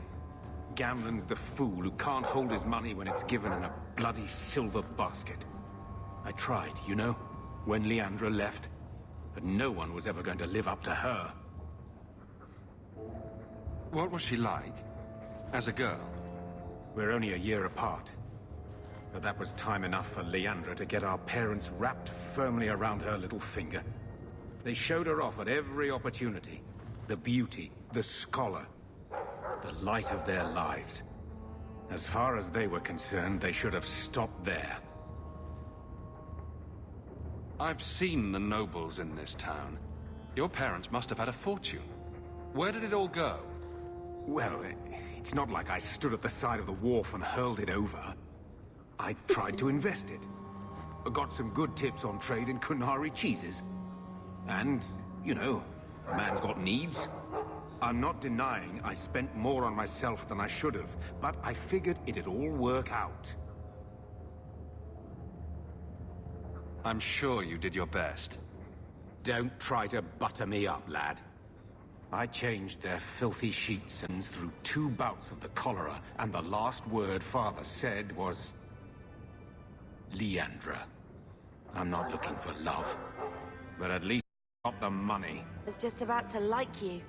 Gamlen's the fool who can't hold his money when it's given in a bloody silver basket. I tried, you know, when Leandra left. But no one was ever going to live up to her. What was she like? As a girl? We're only a year apart. But that was time enough for Leandra to get our parents wrapped firmly around her little finger. They showed her off at every opportunity. The beauty, the scholar, the light of their lives. As far as they were concerned, they should have stopped there. I've seen the nobles in this town. Your parents must have had a fortune. Where did it all go? Well, it's not like I stood at the side of the wharf and hurled it over. I tried to invest it. I got some good tips on trade in Kunari cheeses. And, you know, a man's got needs. I'm not denying I spent more on myself than I should have, but I figured it'd all work out. I'm sure you did your best. Don't try to butter me up, lad. I changed their filthy sheets and through 2 bouts of the cholera, and the last word Father said was... Leandra. I'm not looking for love, but at least I got the money. I was just about to like you.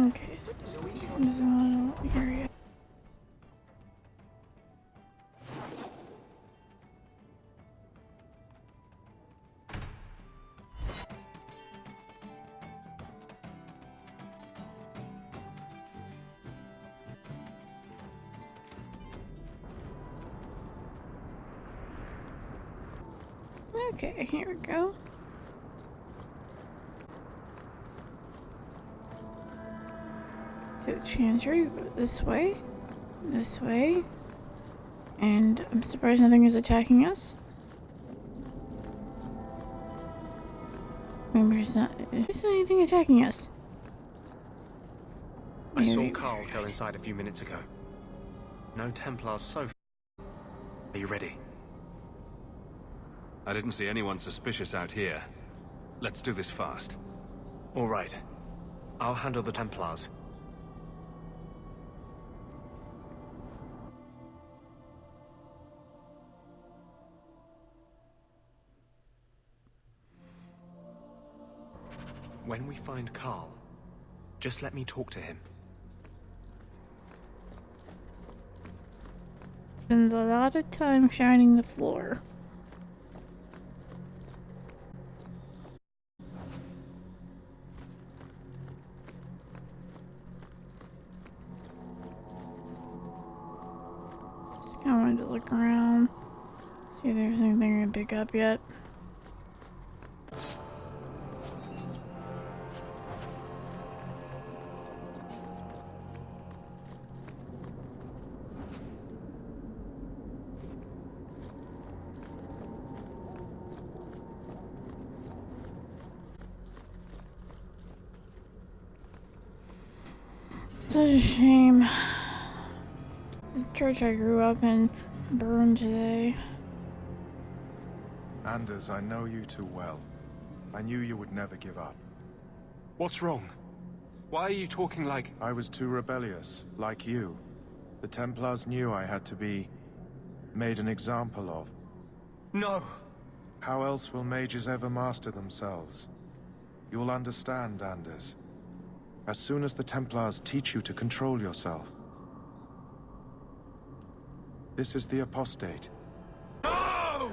Okay, so this is not here yet. Okay, here we go. To the Chancery, you go this way, and I'm surprised nothing is attacking us. There's not anything attacking us. I saw Carl go inside a few minutes ago. No Templars so far. Are you ready? I didn't see anyone suspicious out here. Let's do this fast. All right. I'll handle the Templars. When we find Carl, just let me talk to him. Spends a lot of time shining the floor. Just kind of wanted to look around, see if there's anything I can pick up yet. a shame. The church I grew up in burned today. Anders, I know you too well. I knew you would never give up. What's wrong? Why are you talking like... I was too rebellious, like you. The Templars knew I had to be... made an example of. No! How else will mages ever master themselves? You'll understand, Anders. As soon as the Templars teach you to control yourself. This is the Apostate. No!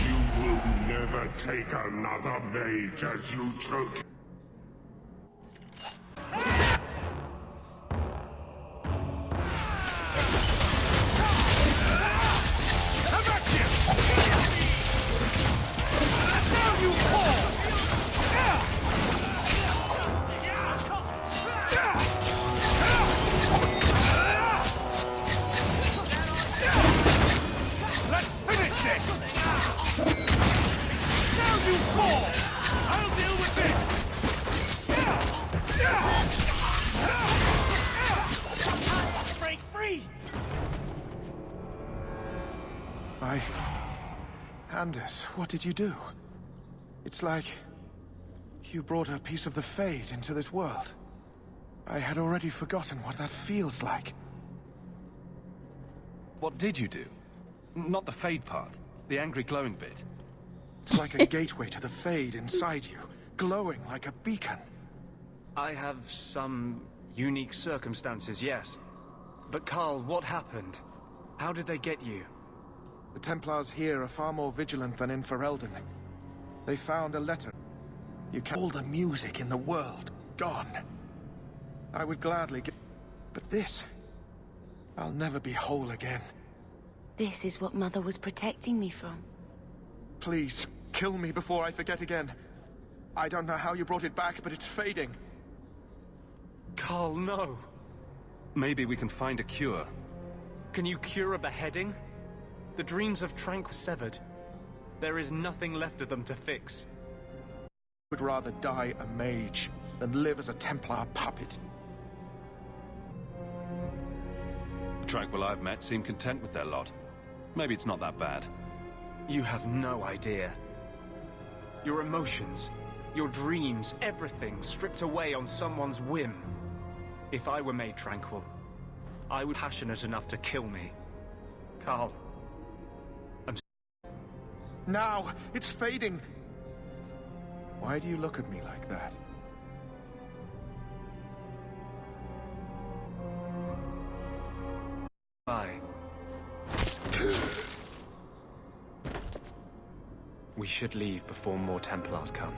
You will never take another mage as you took. Anders, what did you do? It's like... you brought a piece of the Fade into this world. I had already forgotten what that feels like. What did you do? Not the Fade part. The angry glowing bit. It's like a gateway to the Fade inside you, glowing like a beacon. I have some unique circumstances, yes. But Carl, what happened? How did they get you? The Templars here are far more vigilant than in Ferelden. They found a letter. You can all the music in the world gone. I would gladly get... but this... I'll never be whole again. This is what Mother was protecting me from. Please, kill me before I forget again. I don't know how you brought it back, but it's fading. Carl, no. Maybe we can find a cure. Can you cure a beheading? The dreams of Trank were severed. There is nothing left of them to fix. I would rather die a mage than live as a Templar puppet. The Tranquil I've met seem content with their lot. Maybe it's not that bad. You have no idea. Your emotions, your dreams, everything stripped away on someone's whim. If I were made tranquil, I would be passionate enough to kill me. Carl. Now! It's fading! Why do you look at me like that? Bye. We should leave before more Templars come.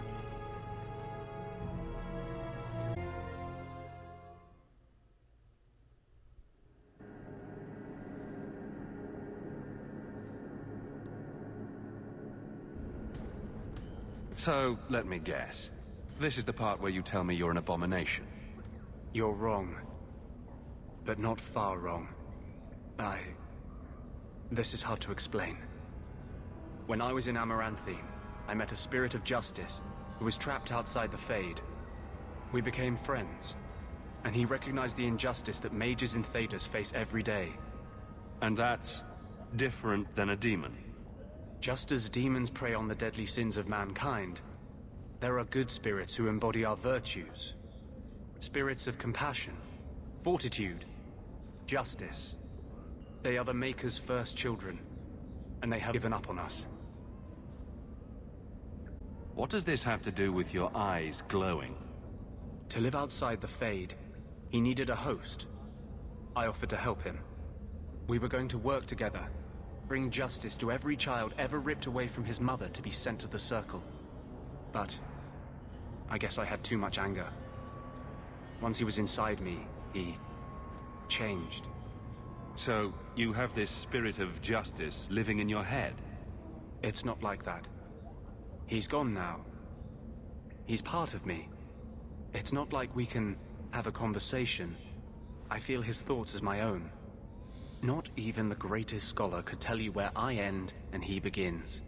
So, let me guess. This is the part where you tell me you're an abomination. You're wrong. But not far wrong. This is hard to explain. When I was in Amaranthine, I met a spirit of justice who was trapped outside the Fade. We became friends, and he recognized the injustice that mages in Thedas face every day. And that's different than a demon? Just as demons prey on the deadly sins of mankind, there are good spirits who embody our virtues. Spirits of compassion, fortitude, justice. They are the Maker's first children, and they have given up on us. What does this have to do with your eyes glowing? To live outside the Fade, he needed a host. I offered to help him. We were going to work together, bring justice to every child ever ripped away from his mother to be sent to the Circle. But I guess I had too much anger. Once he was inside me, he changed. So, you have this spirit of justice living in your head? It's not like that. He's gone now. He's part of me. It's not like we can have a conversation. I feel his thoughts as my own. Not even the greatest scholar could tell you where I end and he begins.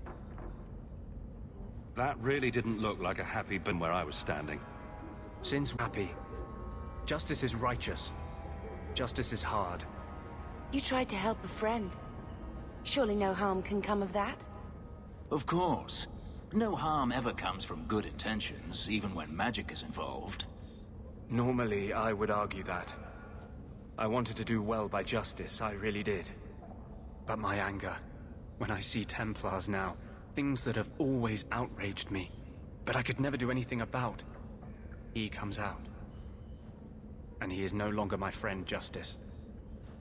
That really didn't look like a happy bin where I was standing. Since happy. Justice is righteous. Justice is hard. You tried to help a friend. Surely no harm can come of that? Of course. No harm ever comes from good intentions, even when magic is involved. Normally, I would argue that. I wanted to do well by justice, I really did. But my anger, when I see Templars now, things that have always outraged me, but I could never do anything about, he comes out. And he is no longer my friend, Justice.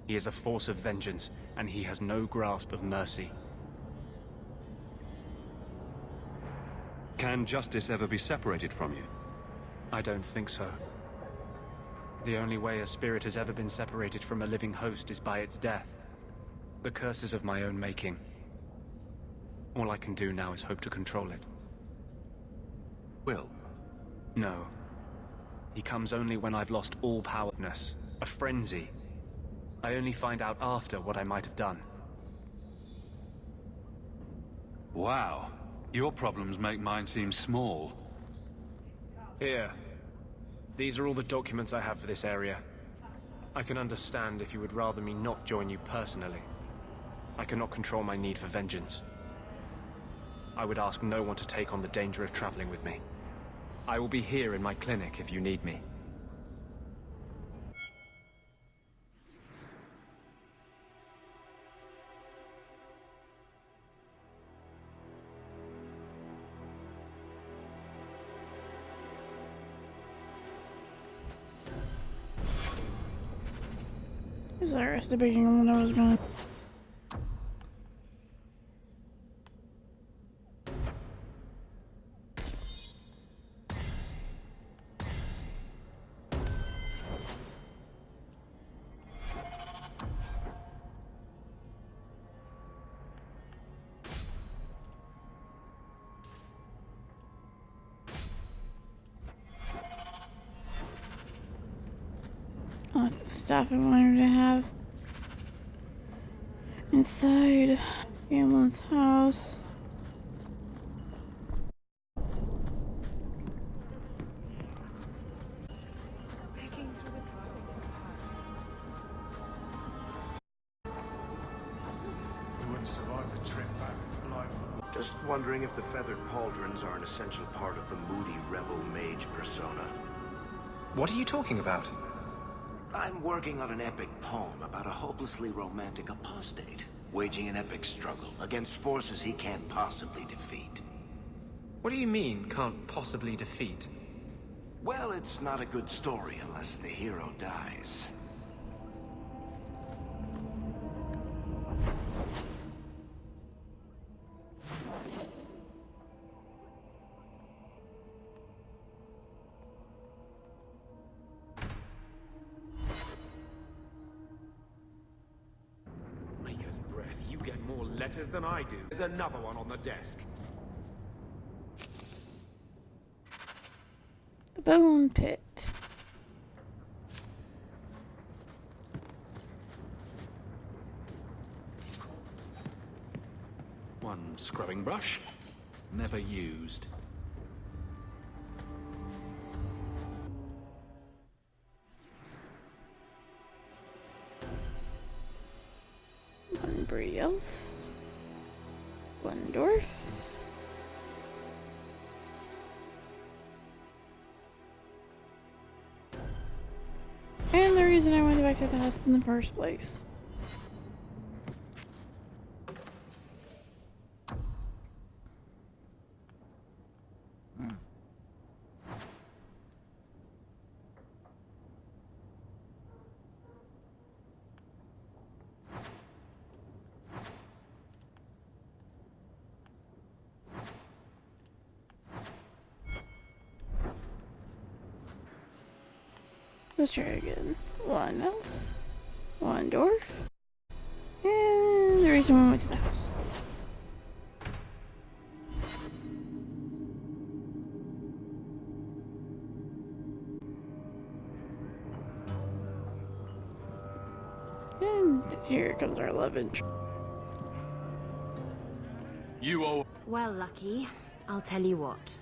He is a force of vengeance, and he has no grasp of mercy. Can justice ever be separated from you? I don't think so. The only way a spirit has ever been separated from a living host is by its death. The curse is of my own making. All I can do now is hope to control it. Will? No. He comes only when I've lost all powerlessness, a frenzy. I only find out after what I might have done. Wow. Your problems make mine seem small. Here. These are all the documents I have for this area. I can understand if you would rather me not join you personally. I cannot control my need for vengeance. I would ask no one to take on the danger of traveling with me. I will be here in my clinic if you need me. Is I was debating on when I was gonna. Stuff I wanted to have inside Gamlen's house. You wouldn't survive the trip back, like. Just wondering if the feathered pauldrons are an essential part of the moody rebel mage persona. What are you talking about? I'm working on an epic poem about a hopelessly romantic apostate, waging an epic struggle against forces he can't possibly defeat. What do you mean, can't possibly defeat? Well, it's not a good story unless the hero dies. Letters than I do. There's another one on the desk. The bone pit. One scrubbing brush, never used. One Brielf. One dwarf. And the reason I went back to the house in the first place. Let's try again. One elf, one dwarf, and the reason we went to the house. And here comes our love interest. You owe. Well, Lucky, I'll tell you what.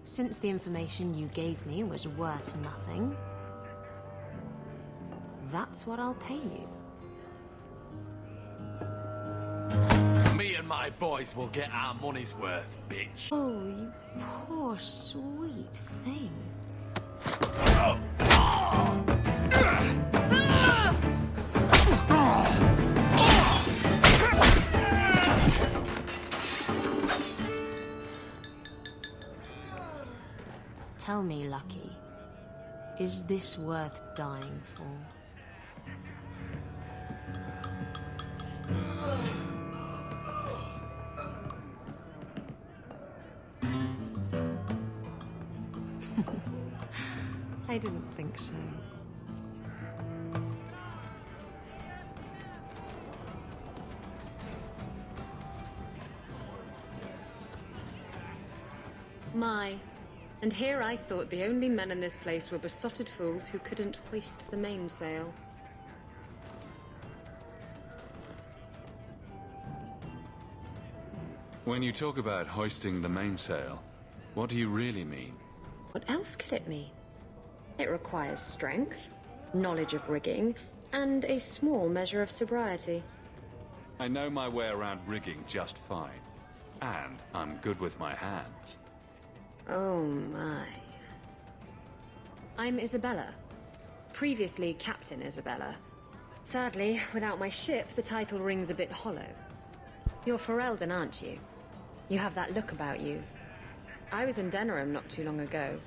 Since the information you gave me was worth nothing, that's what I'll pay you. Me and my boys will get our money's worth, bitch. Oh, you poor sweet thing. Tell me, Lucky, is this worth dying for? I didn't think so. My. And here I thought the only men in this place were besotted fools who couldn't hoist the mainsail. When you talk about hoisting the mainsail, what do you really mean? What else could it mean? It requires strength, knowledge of rigging, and a small measure of sobriety. I know my way around rigging just fine. And I'm good with my hands. Oh my. I'm Isabella. Previously Captain Isabella. Sadly, without my ship, the title rings a bit hollow. You're Ferelden, aren't you? You have that look about you. I was in Denerim not too long ago.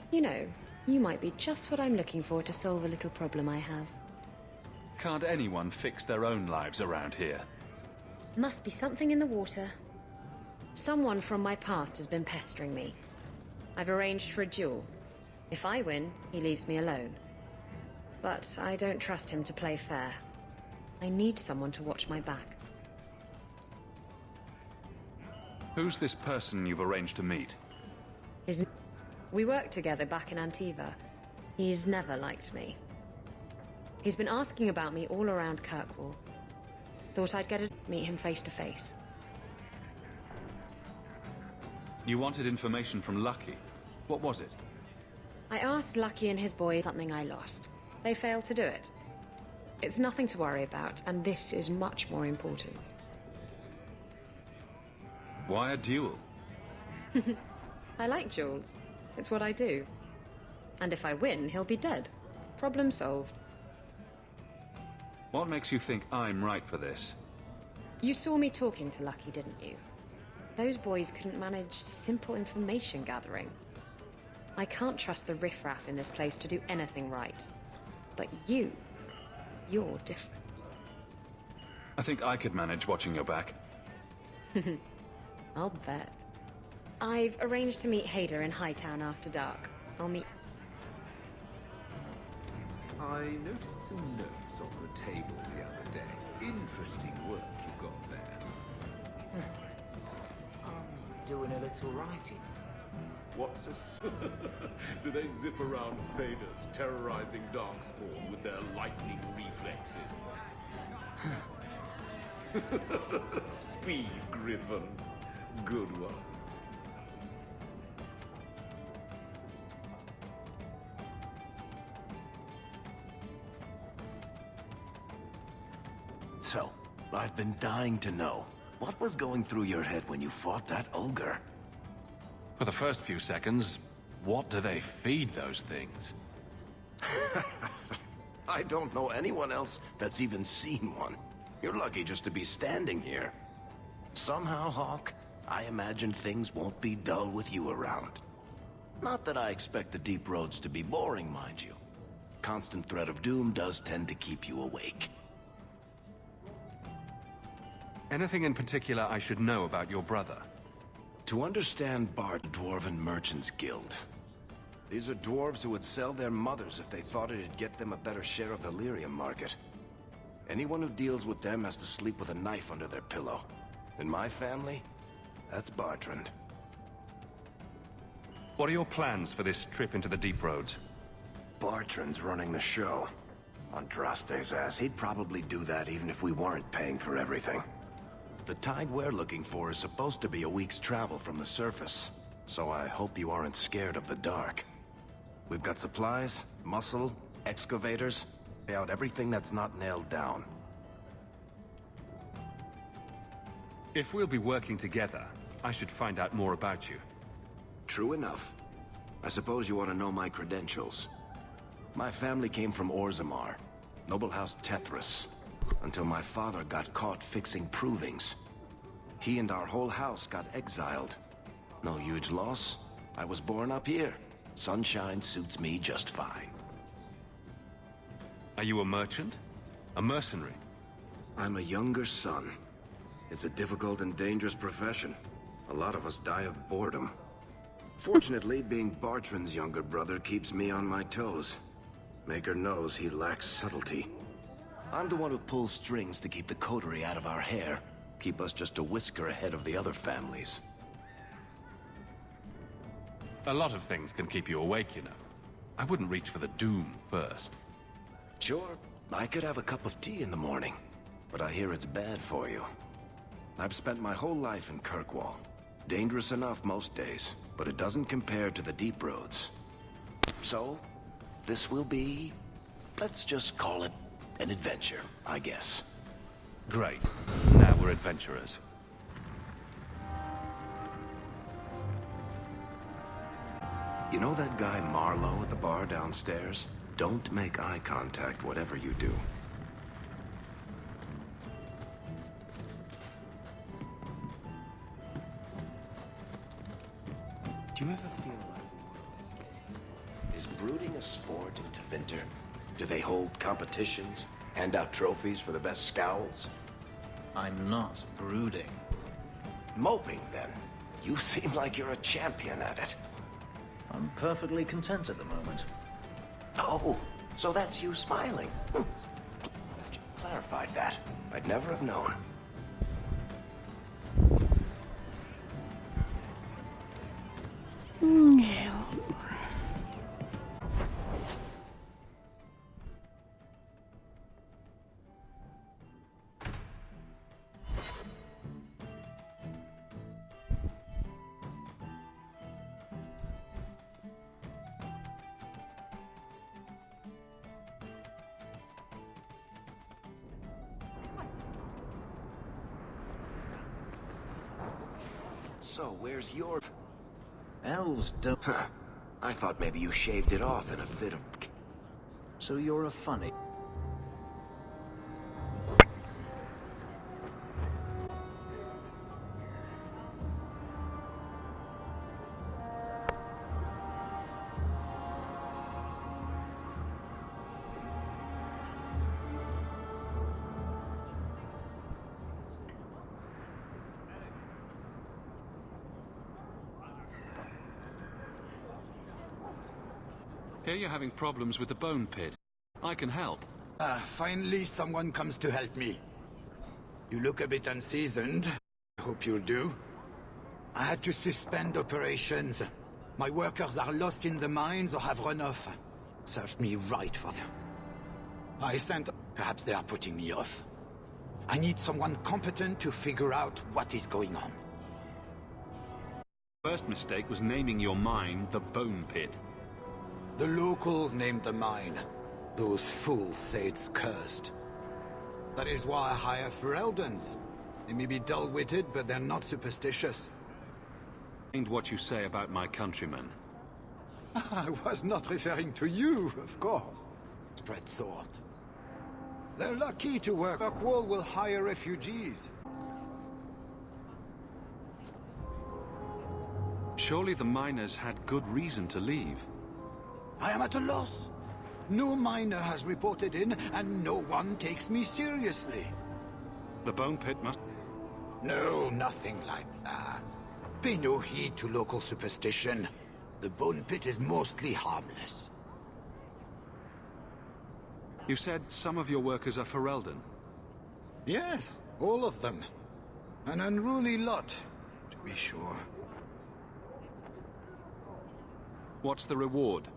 You know, you might be just what I'm looking for to solve a little problem I have. Can't anyone fix their own lives around here? Must be something in the water. Someone from my past has been pestering me. I've arranged for a duel. If I win, he leaves me alone. But I don't trust him to play fair. I need someone to watch my back. Who's this person you've arranged to meet? We worked together back in Antiva. He's never liked me. He's been asking about me all around Kirkwall. Thought I'd get to meet him face to face. You wanted information from Lucky. What was it? I asked Lucky and his boys something I lost. They failed to do it. It's nothing to worry about, and this is much more important. Why a duel? I like duels. It's what I do. And if I win, he'll be dead. Problem solved. What makes you think I'm right for this? You saw me talking to Lucky, didn't you? Those boys couldn't manage simple information gathering. I can't trust the riffraff in this place to do anything right. But you're different. I think I could manage watching your back. I'll bet. I've arranged to meet Hader in Hightown after dark. I'll meet... I noticed some notes on the table the other day. Interesting work you got there. I'm doing a little writing. What's a... Do they zip around Thedas, terrorizing Darkspawn with their lightning reflexes? Speed, Griffin. Good one. So, I've been dying to know. What was going through your head when you fought that ogre? For the first few seconds, what do they feed those things? I don't know anyone else that's even seen one. You're lucky just to be standing here. Somehow, Hawk, I imagine things won't be dull with you around. Not that I expect the deep roads to be boring, mind you. Constant threat of doom does tend to keep you awake. Anything in particular I should know about your brother? To understand Bard, the Dwarven Merchants Guild. These are dwarves who would sell their mothers if they thought it'd get them a better share of the lyrium market. Anyone who deals with them has to sleep with a knife under their pillow. In my family, that's Bartrand. What are your plans for this trip into the Deep Roads? Bartrand's running the show. Andraste's ass, he'd probably do that even if we weren't paying for everything. The tide we're looking for is supposed to be a week's travel from the surface, so I hope you aren't scared of the dark. We've got supplies, muscle, excavators, lay out everything that's not nailed down. If we'll be working together, I should find out more about you. True enough. I suppose you want to know my credentials. My family came from Orzammar, noble house Tethras, until my father got caught fixing provings. He and our whole house got exiled. No huge loss. I was born up here. Sunshine suits me just fine. Are you a merchant? A mercenary? I'm a younger son. It's a difficult and dangerous profession. A lot of us die of boredom. Fortunately, being Bartrand's younger brother keeps me on my toes. Maker knows he lacks subtlety. I'm the one who pulls strings to keep the coterie out of our hair. Keep us just a whisker ahead of the other families. A lot of things can keep you awake, you know. I wouldn't reach for the doom first. Sure, I could have a cup of tea in the morning, but I hear it's bad for you. I've spent my whole life in Kirkwall. Dangerous enough most days, but it doesn't compare to the deep roads. So, this will be... let's just call it an adventure, I guess. Great. Now we're adventurers. You know that guy Marlowe at the bar downstairs? Don't make eye contact whatever you do. Do you ever feel like the world is gay? Is brooding a sport in Tevinter? Do they hold competitions? Hand out trophies for the best scowls? I'm not brooding. Moping, then. You seem like you're a champion at it. I'm perfectly content at the moment. Oh, so that's you smiling. Clarified that. I'd never have known. Okay. So, where's your... Elves don't... I thought maybe you shaved it off in a fit of... So you're a funny... Here you're having problems with the bone pit. I can help. Finally someone comes to help me. You look a bit unseasoned. Hope you'll do. I had to suspend operations. My workers are lost in the mines or have run off. Served me right for... I sent... Perhaps they are putting me off. I need someone competent to figure out what is going on. First mistake was naming your mine the Bone Pit. The locals named the mine. Those fools say it's cursed. That is why I hire Ferelden's. They may be dull-witted, but they're not superstitious. And what you say about my countrymen. I was not referring to you, of course. Spread sword. They're lucky to work. Kirkwall will hire refugees. Surely the miners had good reason to leave. I am at a loss. No miner has reported in, and no one takes me seriously. The Bone Pit must... No, nothing like that. Pay no heed to local superstition. The Bone Pit is mostly harmless. You said some of your workers are Ferelden? Yes, all of them. An unruly lot, to be sure. What's the reward?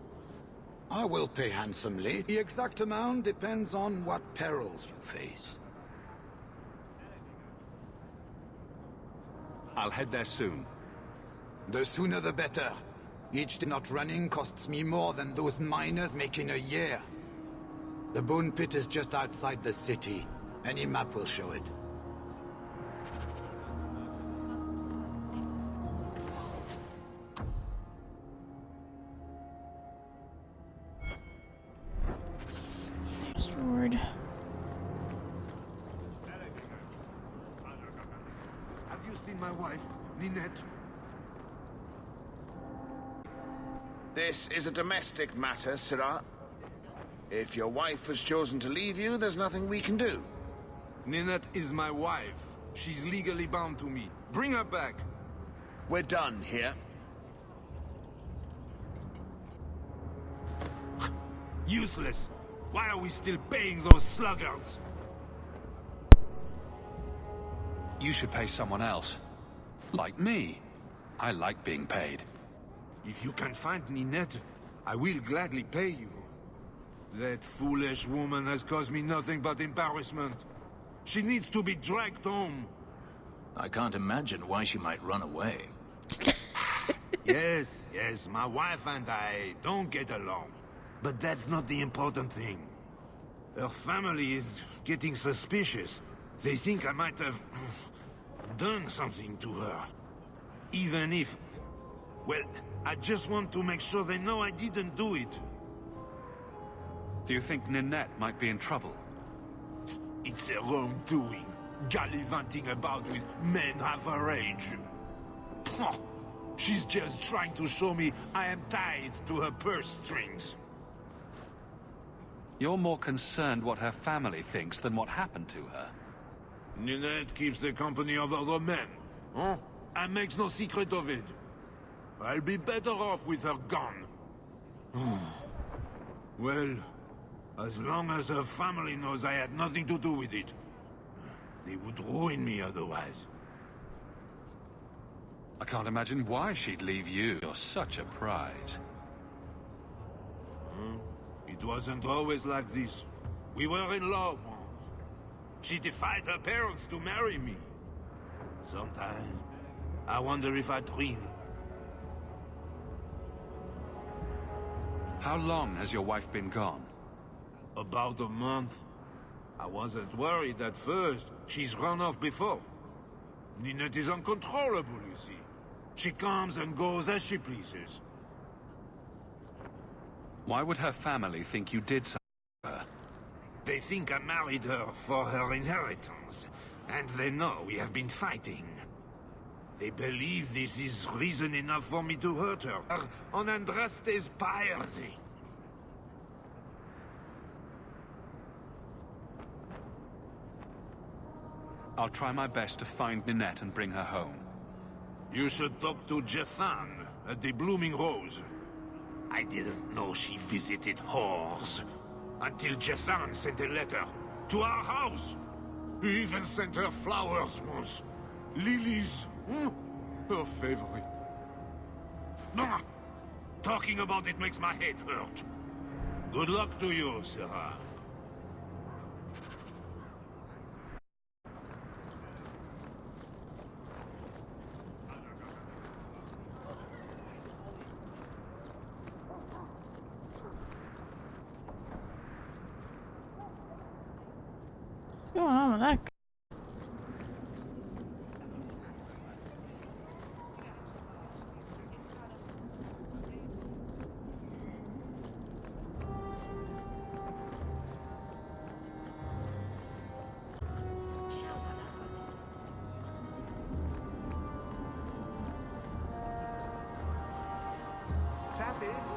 I will pay handsomely. The exact amount depends on what perils you face. I'll head there soon. The sooner the better. Each day not running costs me more than those miners make in a year. The Bone Pit is just outside the city. Any map will show it. Restored. Have you seen my wife, Ninette? This is a domestic matter, Syrah. If your wife has chosen to leave you, there's nothing we can do. Ninette is my wife. She's legally bound to me. Bring her back. We're done here. Useless. Why are we still paying those sluggards? You should pay someone else. Like me. I like being paid. If you can find Ninette, I will gladly pay you. That foolish woman has caused me nothing but embarrassment. She needs to be dragged home. I can't imagine why she might run away. Yes, my wife and I don't get along. But that's not the important thing. Her family is getting suspicious. They think I might have done something to her. Even if... Well, I just want to make sure they know I didn't do it. Do you think Ninette might be in trouble? It's her own doing, gallivanting about with men half her age. She's just trying to show me I am tied to her purse strings. You're more concerned what her family thinks than what happened to her. Ninette keeps the company of other men, huh? And makes no secret of it. I'll be better off with her gone. Well, as long as her family knows I had nothing to do with it, they would ruin me otherwise. I can't imagine why she'd leave you. You're such a prize. It wasn't always like this. We were in love once. She defied her parents to marry me. Sometimes, I wonder if I dream. How long has your wife been gone? About a month. I wasn't worried at first. She's run off before. Ninette is uncontrollable, you see. She comes and goes as she pleases. Why would her family think you did something to her? They think I married her for her inheritance, and they know we have been fighting. They believe this is reason enough for me to hurt her on Andraste's piety. I'll try my best to find Ninette and bring her home. You should talk to Jethan at the Blooming Rose. I didn't know she visited whores until Jethan sent a letter to our house. He even sent her flowers once. Lilies. Her favorite. No, talking about it makes my head hurt. Good luck to you, Syrah. What's going on with that?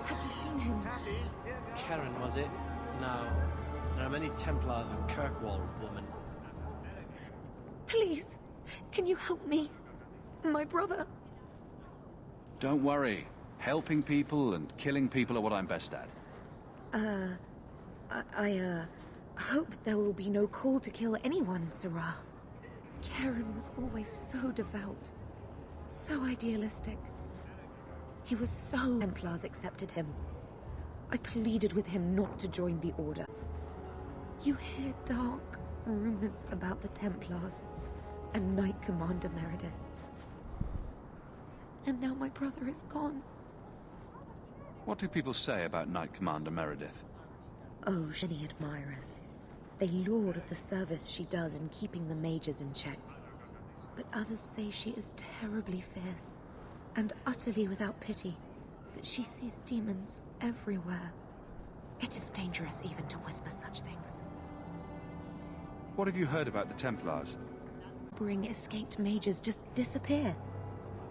Have you seen him? Karen, was it? No. There are many Templars in Kirkwall, woman. Please, can you help me? My brother. Don't worry. Helping people and killing people are what I'm best at. I hope there will be no call to kill anyone, Syrah. Karen was always so devout, so idealistic. He was so... Templars accepted him. I pleaded with him not to join the Order. You hear dark rumors about the Templars and Knight Commander Meredith. And now my brother is gone. What do people say about Knight Commander Meredith? Oh, many admirers. They laud the service she does in keeping the mages in check. But others say she is terribly fierce, and utterly without pity, that she sees demons everywhere. It is dangerous even to whisper such things. What have you heard about the Templars? Escaped mages just disappear.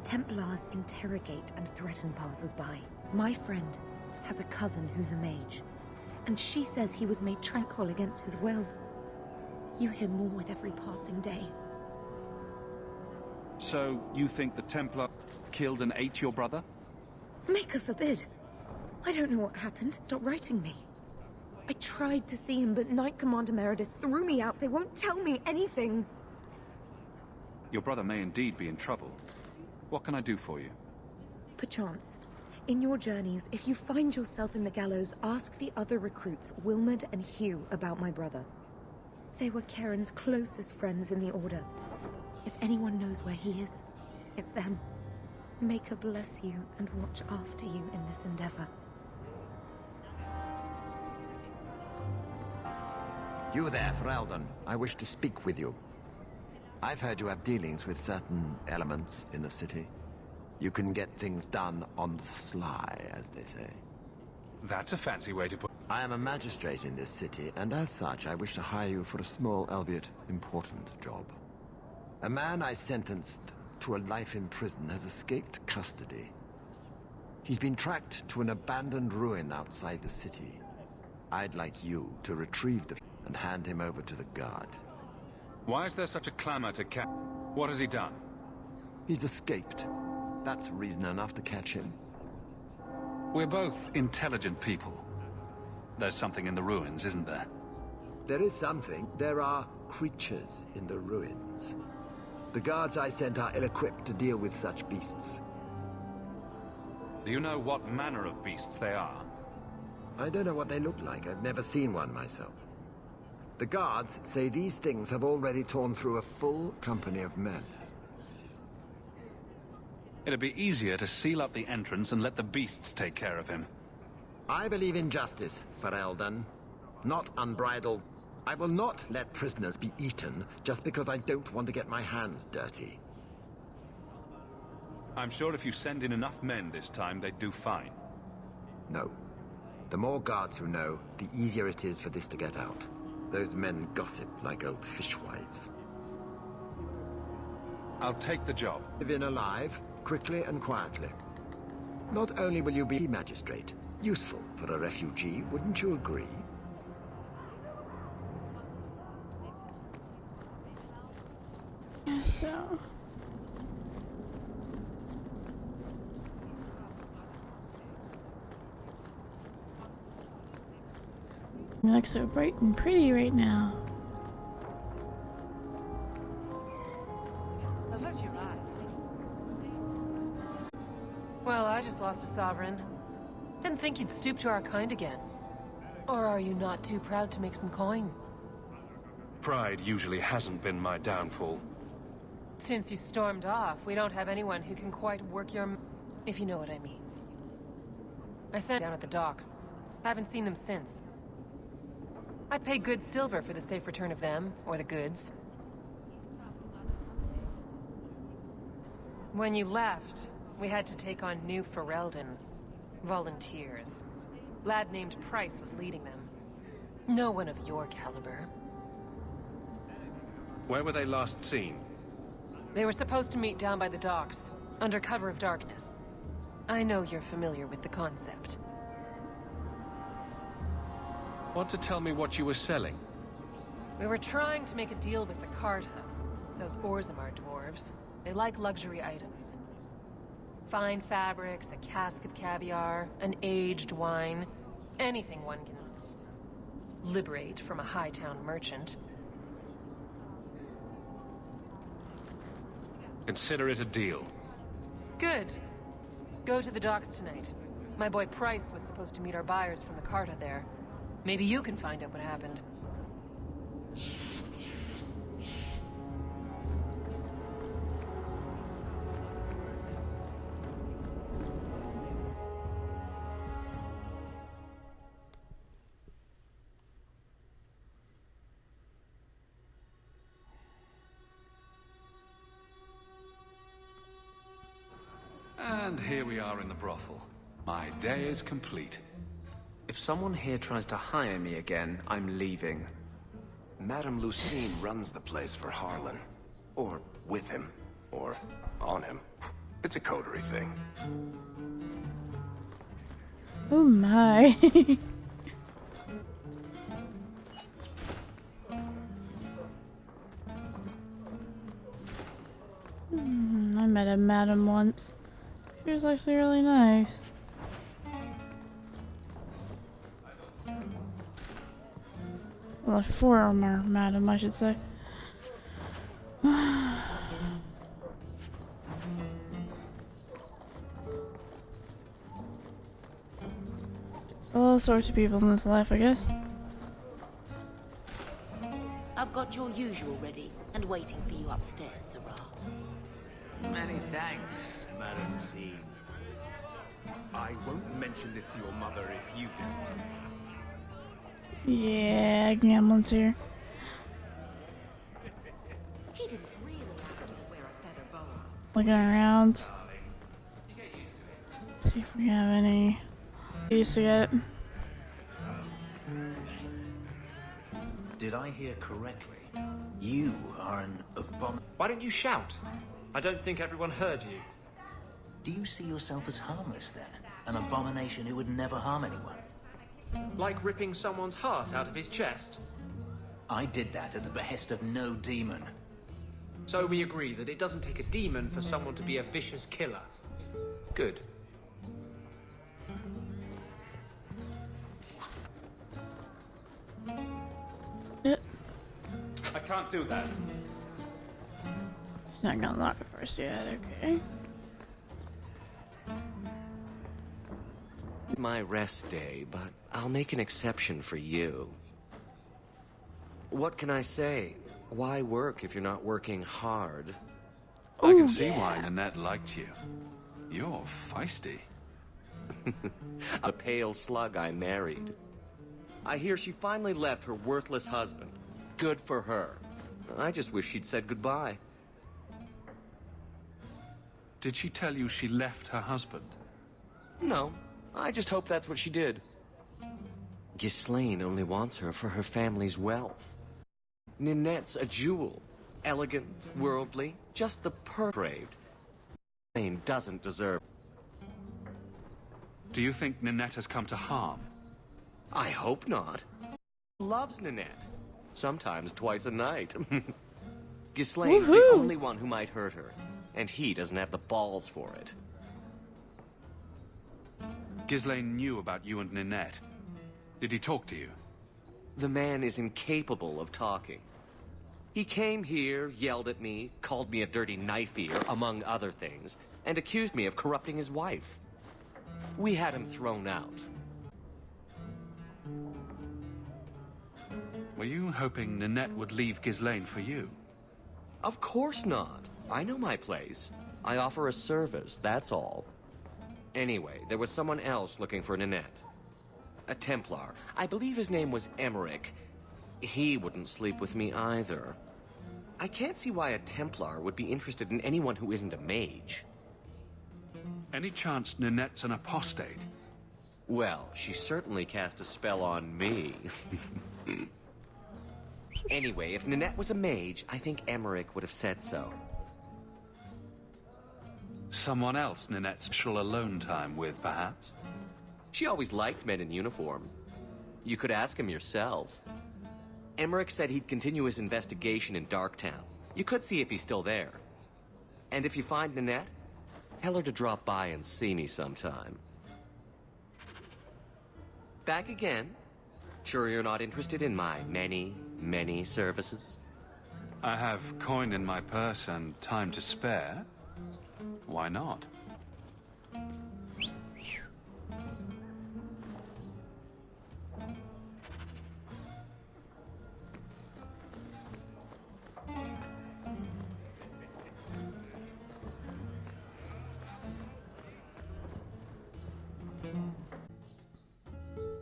Templars interrogate and threaten passers-by. My friend has a cousin who's a mage, and she says he was made tranquil against his will. You hear more with every passing day. So, you think the Templar killed and ate your brother? Maker forbid. I don't know what happened. Stop writing me. I tried to see him, but Knight Commander Meredith threw me out. They won't tell me anything. Your brother may indeed be in trouble. What can I do for you? Perchance. In your journeys, if you find yourself in the gallows, ask the other recruits, Wilmerd and Hugh, about my brother. They were Charon's closest friends in the Order. If anyone knows where he is, it's them. Maker bless you and watch after you in this endeavor. You there, Ferelden. I wish to speak with you. I've heard you have dealings with certain elements in the city. You can get things done on the sly, as they say. That's a fancy way to put... I am a magistrate in this city, and as such, I wish to hire you for a small, albeit important, job. A man I sentenced to a life in prison has escaped custody. He's been tracked to an abandoned ruin outside the city. I'd like you to retrieve the... and hand him over to the guard. Why is there such a clamor to catch... What has he done? He's escaped. That's reason enough to catch him. We're both intelligent people. There's something in the ruins, isn't there? There is something. There are creatures in the ruins. The guards I sent are ill-equipped to deal with such beasts. Do you know what manner of beasts they are? I don't know what they look like. I've never seen one myself. The guards say these things have already torn through a full company of men. It'd be easier to seal up the entrance and let the beasts take care of him. I believe in justice, Ferelden. Not unbridled. I will not let prisoners be eaten just because I don't want to get my hands dirty. I'm sure if you send in enough men this time, they'd do fine. No. The more guards who know, the easier it is for this to get out. Those men gossip like old fishwives. I'll take the job. Live in alive, quickly and quietly. Not only will you be magistrate, useful for a refugee, wouldn't you agree? So... You look so bright and pretty right now. I've heard you right. Well, I just lost a sovereign. Didn't think you'd stoop to our kind again. Or are you not too proud to make some coin? Pride usually hasn't been my downfall. Since you stormed off, we don't have anyone who can quite work your... if you know what I mean. I sent down at the docks. Haven't seen them since. I'd pay good silver for the safe return of them, or the goods. When you left, we had to take on New Ferelden. Volunteers. Lad named Price was leading them. No one of your caliber. Where were they last seen? They were supposed to meet down by the docks, under cover of darkness. I know you're familiar with the concept. Want to tell me what you were selling? We were trying to make a deal with the Carta. Those Orzammar dwarves. They like luxury items. Fine fabrics, a cask of caviar, an aged wine. Anything one can liberate from a Hightown merchant. Consider it a deal. Good. Go to the docks tonight. My boy Price was supposed to meet our buyers from the Carta there. Maybe you can find out what happened. And here we are in the brothel. My day is complete. If someone here tries to hire me again, I'm leaving. Madame Lucine runs the place for Harlan. Or with him. Or on him. It's a coterie thing. Oh my. I met a madam once. She was actually really nice. Well, a former madam, I should say. All sorts of people in this life, I guess. I've got your usual ready and waiting for you upstairs, Sarah. Many thanks, Madame C. I won't mention this to your mother if you don't. Yeah, Gamblin's here. He didn't really have to wear a feather boa. Looking around. See if we have any. Used to get it. Did I hear correctly? You are an abomination. Why don't you shout? I don't think everyone heard you. Do you see yourself as harmless then? An abomination who would never harm anyone? Like ripping someone's heart out of his chest? I did that at the behest of no demon. So we agree that it doesn't take a demon for someone to be a vicious killer. Good. I can't do that. She's not gonna lock it first yet, okay. My rest day, but I'll make an exception for you. What can I say? Why work if you're not working hard? I can see why Nanette liked you. You're feisty. A pale slug I married. I hear she finally left her worthless husband. Good for her. I just wish she'd said goodbye. Did she tell you she left her husband? No, I just hope that's what she did. Ghislaine only wants her for her family's wealth. Ninette's a jewel. Elegant, worldly, just the depraved. Ghislaine doesn't deserve. Do you think Ninette has come to harm? I hope not. Loves Ninette. Sometimes twice a night. Ghislaine's the only one who might hurt her, and he doesn't have the balls for it. Ghislaine knew about you and Ninette. Did he talk to you? The man is incapable of talking. He came here, yelled at me, called me a dirty knife-ear, among other things, and accused me of corrupting his wife. We had him thrown out. Were you hoping Ninette would leave Ghislaine for you? Of course not. I know my place. I offer a service, that's all. Anyway, there was someone else looking for Ninette. A Templar. I believe his name was Emmerich. He wouldn't sleep with me either. I can't see why a Templar would be interested in anyone who isn't a mage. Any chance Ninette's an apostate? Well, she certainly cast a spell on me. Anyway, if Ninette was a mage, I think Emmerich would have said so. Someone else Ninette's special alone time with, perhaps? She always liked men in uniform. You could ask him yourself. Emmerich said he'd continue his investigation in Darktown. You could see if he's still there. And if you find Ninette, tell her to drop by and see me sometime. Back again? Sure you're not interested in my many, many services? I have coin in my purse and time to spare. Why not?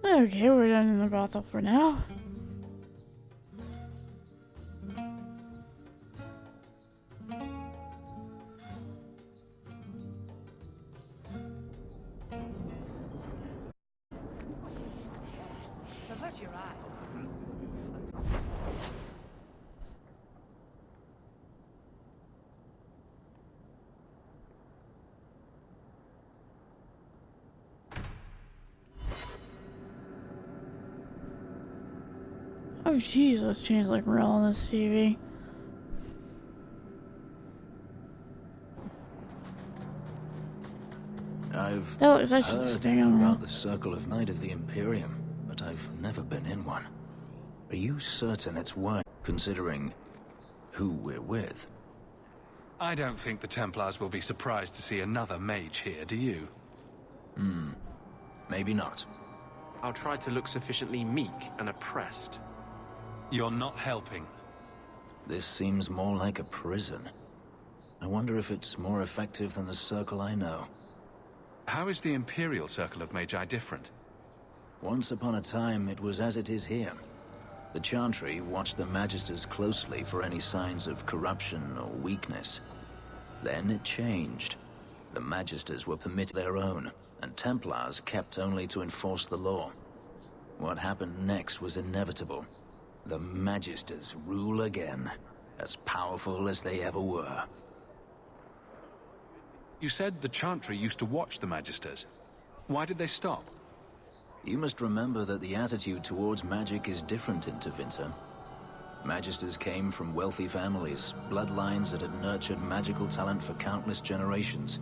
Okay, we're done in the brothel for now. Close your eyes. Oh jeez, those chains look real on this TV. I've That looks actually heard staying on about the Circle of Night of the Imperium, but I've never been in one. Are you certain it's worth considering who we're with? I don't think the Templars will be surprised to see another mage here, do you? Maybe not. I'll try to look sufficiently meek and oppressed. You're not helping. This seems more like a prison. I wonder if it's more effective than the Circle I know. How is the Imperial Circle of Magi different? Once upon a time, it was as it is here. The Chantry watched the Magisters closely for any signs of corruption or weakness. Then it changed. The Magisters were permitted their own, and Templars kept only to enforce the law. What happened next was inevitable. The Magisters rule again, as powerful as they ever were. You said the Chantry used to watch the Magisters. Why did they stop? You must remember that the attitude towards magic is different in Tevinter. Magisters came from wealthy families, bloodlines that had nurtured magical talent for countless generations.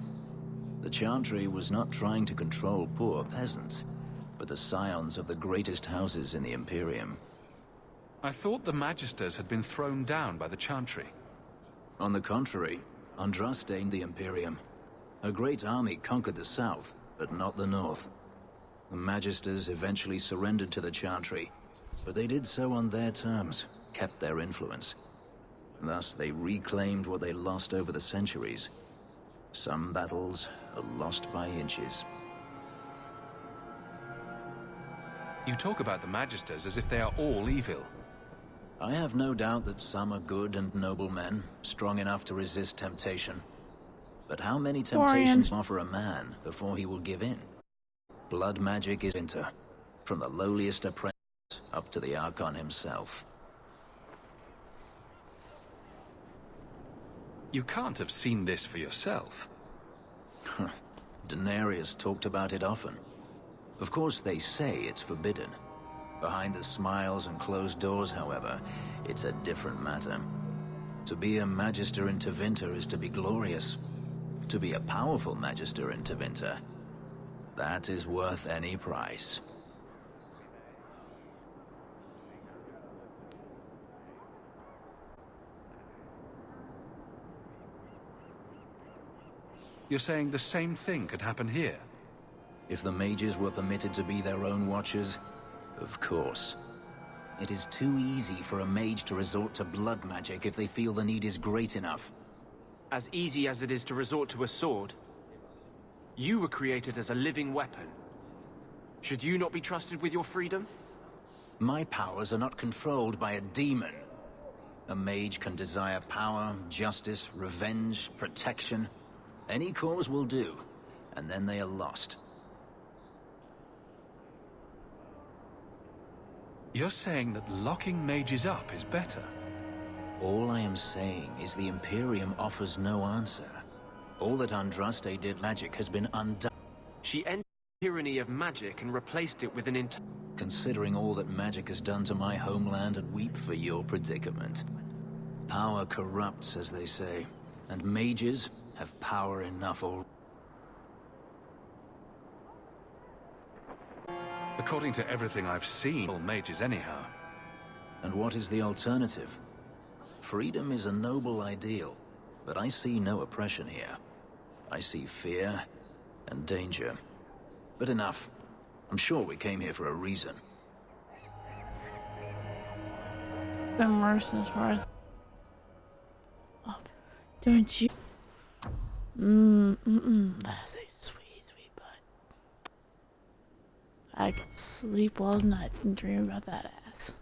The Chantry was not trying to control poor peasants, but the scions of the greatest houses in the Imperium. I thought the Magisters had been thrown down by the Chantry. On the contrary, Andraste aimed the Imperium. A great army conquered the south, but not the north. The Magisters eventually surrendered to the Chantry, but they did so on their terms, kept their influence. Thus, they reclaimed what they lost over the centuries. Some battles are lost by inches. You talk about the Magisters as if they are all evil. I have no doubt that some are good and noble men, strong enough to resist temptation. But how many temptations offer a man before he will give in? Blood magic is winter, from the lowliest apprentice up to the Archon himself. You can't have seen this for yourself. Daenerys talked about it often. Of course, they say it's forbidden. Behind the smiles and closed doors, however, it's a different matter. To be a Magister in Tevinter is to be glorious. To be a powerful Magister in Tevinter, that is worth any price. You're saying the same thing could happen here? If the mages were permitted to be their own watchers, of course. It is too easy for a mage to resort to blood magic if they feel the need is great enough. As easy as it is to resort to a sword. You were created as a living weapon. Should you not be trusted with your freedom? My powers are not controlled by a demon. A mage can desire power, justice, revenge, protection. Any cause will do, and then they are lost. You're saying that locking mages up is better? All I am saying is the Imperium offers no answer. All that Andraste did magic has been undone. She ended the tyranny of magic and replaced it with an Considering all that magic has done to my homeland, I'd weep for your predicament. Power corrupts, as they say, and mages have power enough already. According to everything I've seen, all mages anyhow. And what is the alternative? Freedom is a noble ideal, but I see no oppression here. I see fear and danger. But enough. I'm sure we came here for a reason. Been worse as far as... Oh, don't you... That is a sweet, sweet butt. I could sleep all night and dream about that ass.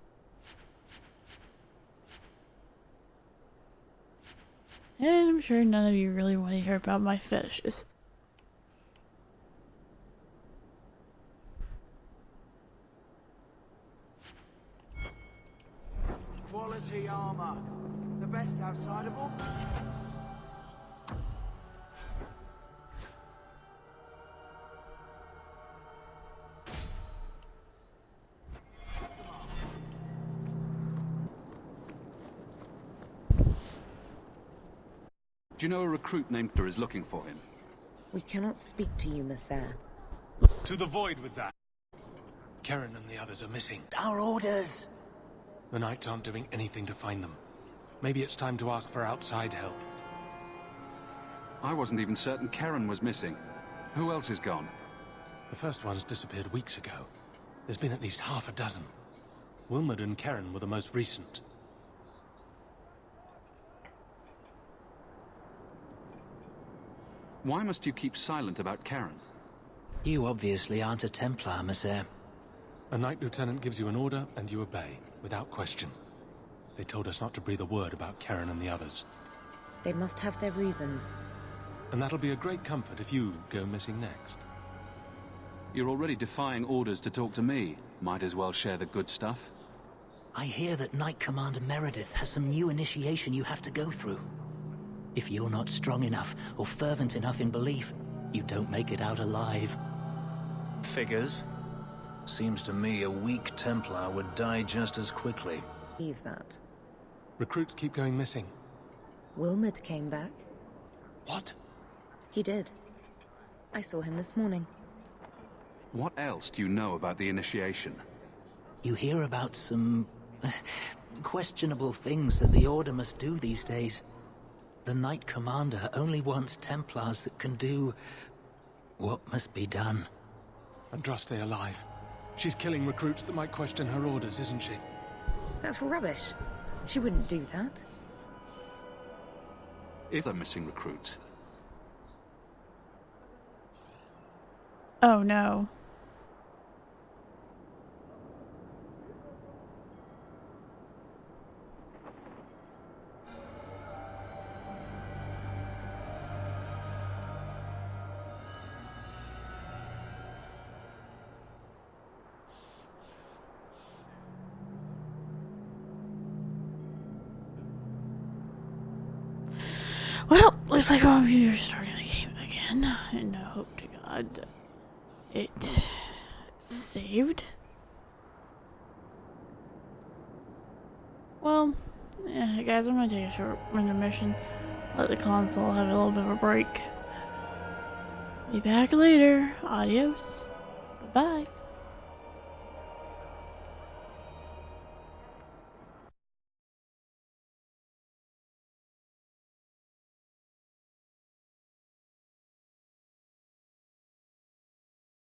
And I'm sure none of you really want to hear about my fetishes. Quality armor. The best outside of all. Do you know a recruit named Peter is looking for him? We cannot speak to you, Messer. To the void with that. Karen and the others are missing. Our orders. The Knights aren't doing anything to find them. Maybe it's time to ask for outside help. I wasn't even certain Karen was missing. Who else is gone? The first one's disappeared weeks ago. There's been at least half a dozen. Wilmot and Karen were the most recent. Why must you keep silent about Karen? You obviously aren't a Templar, Messer. A Knight Lieutenant gives you an order, and you obey, without question. They told us not to breathe a word about Karen and the others. They must have their reasons. And that'll be a great comfort if you go missing next. You're already defying orders to talk to me. Might as well share the good stuff. I hear that Knight Commander Meredith has some new initiation you have to go through. If you're not strong enough or fervent enough in belief, you don't make it out alive. Figures. Seems to me a weak Templar would die just as quickly. Leave that. Recruits keep going missing. Wilmot came back. What? He did. I saw him this morning. What else do you know about the initiation? You hear about some questionable things that the Order must do these days. The Knight Commander only wants Templars that can do what must be done. Andraste alive. She's killing recruits that might question her orders, isn't she? That's rubbish. She wouldn't do that. If they're missing recruits. Oh no. Well, looks like we're starting the game again, and I hope to God it saved. Well, yeah, guys, I'm gonna take a short intermission, let the console have a little bit of a break. Be back later. Adios. Bye-bye.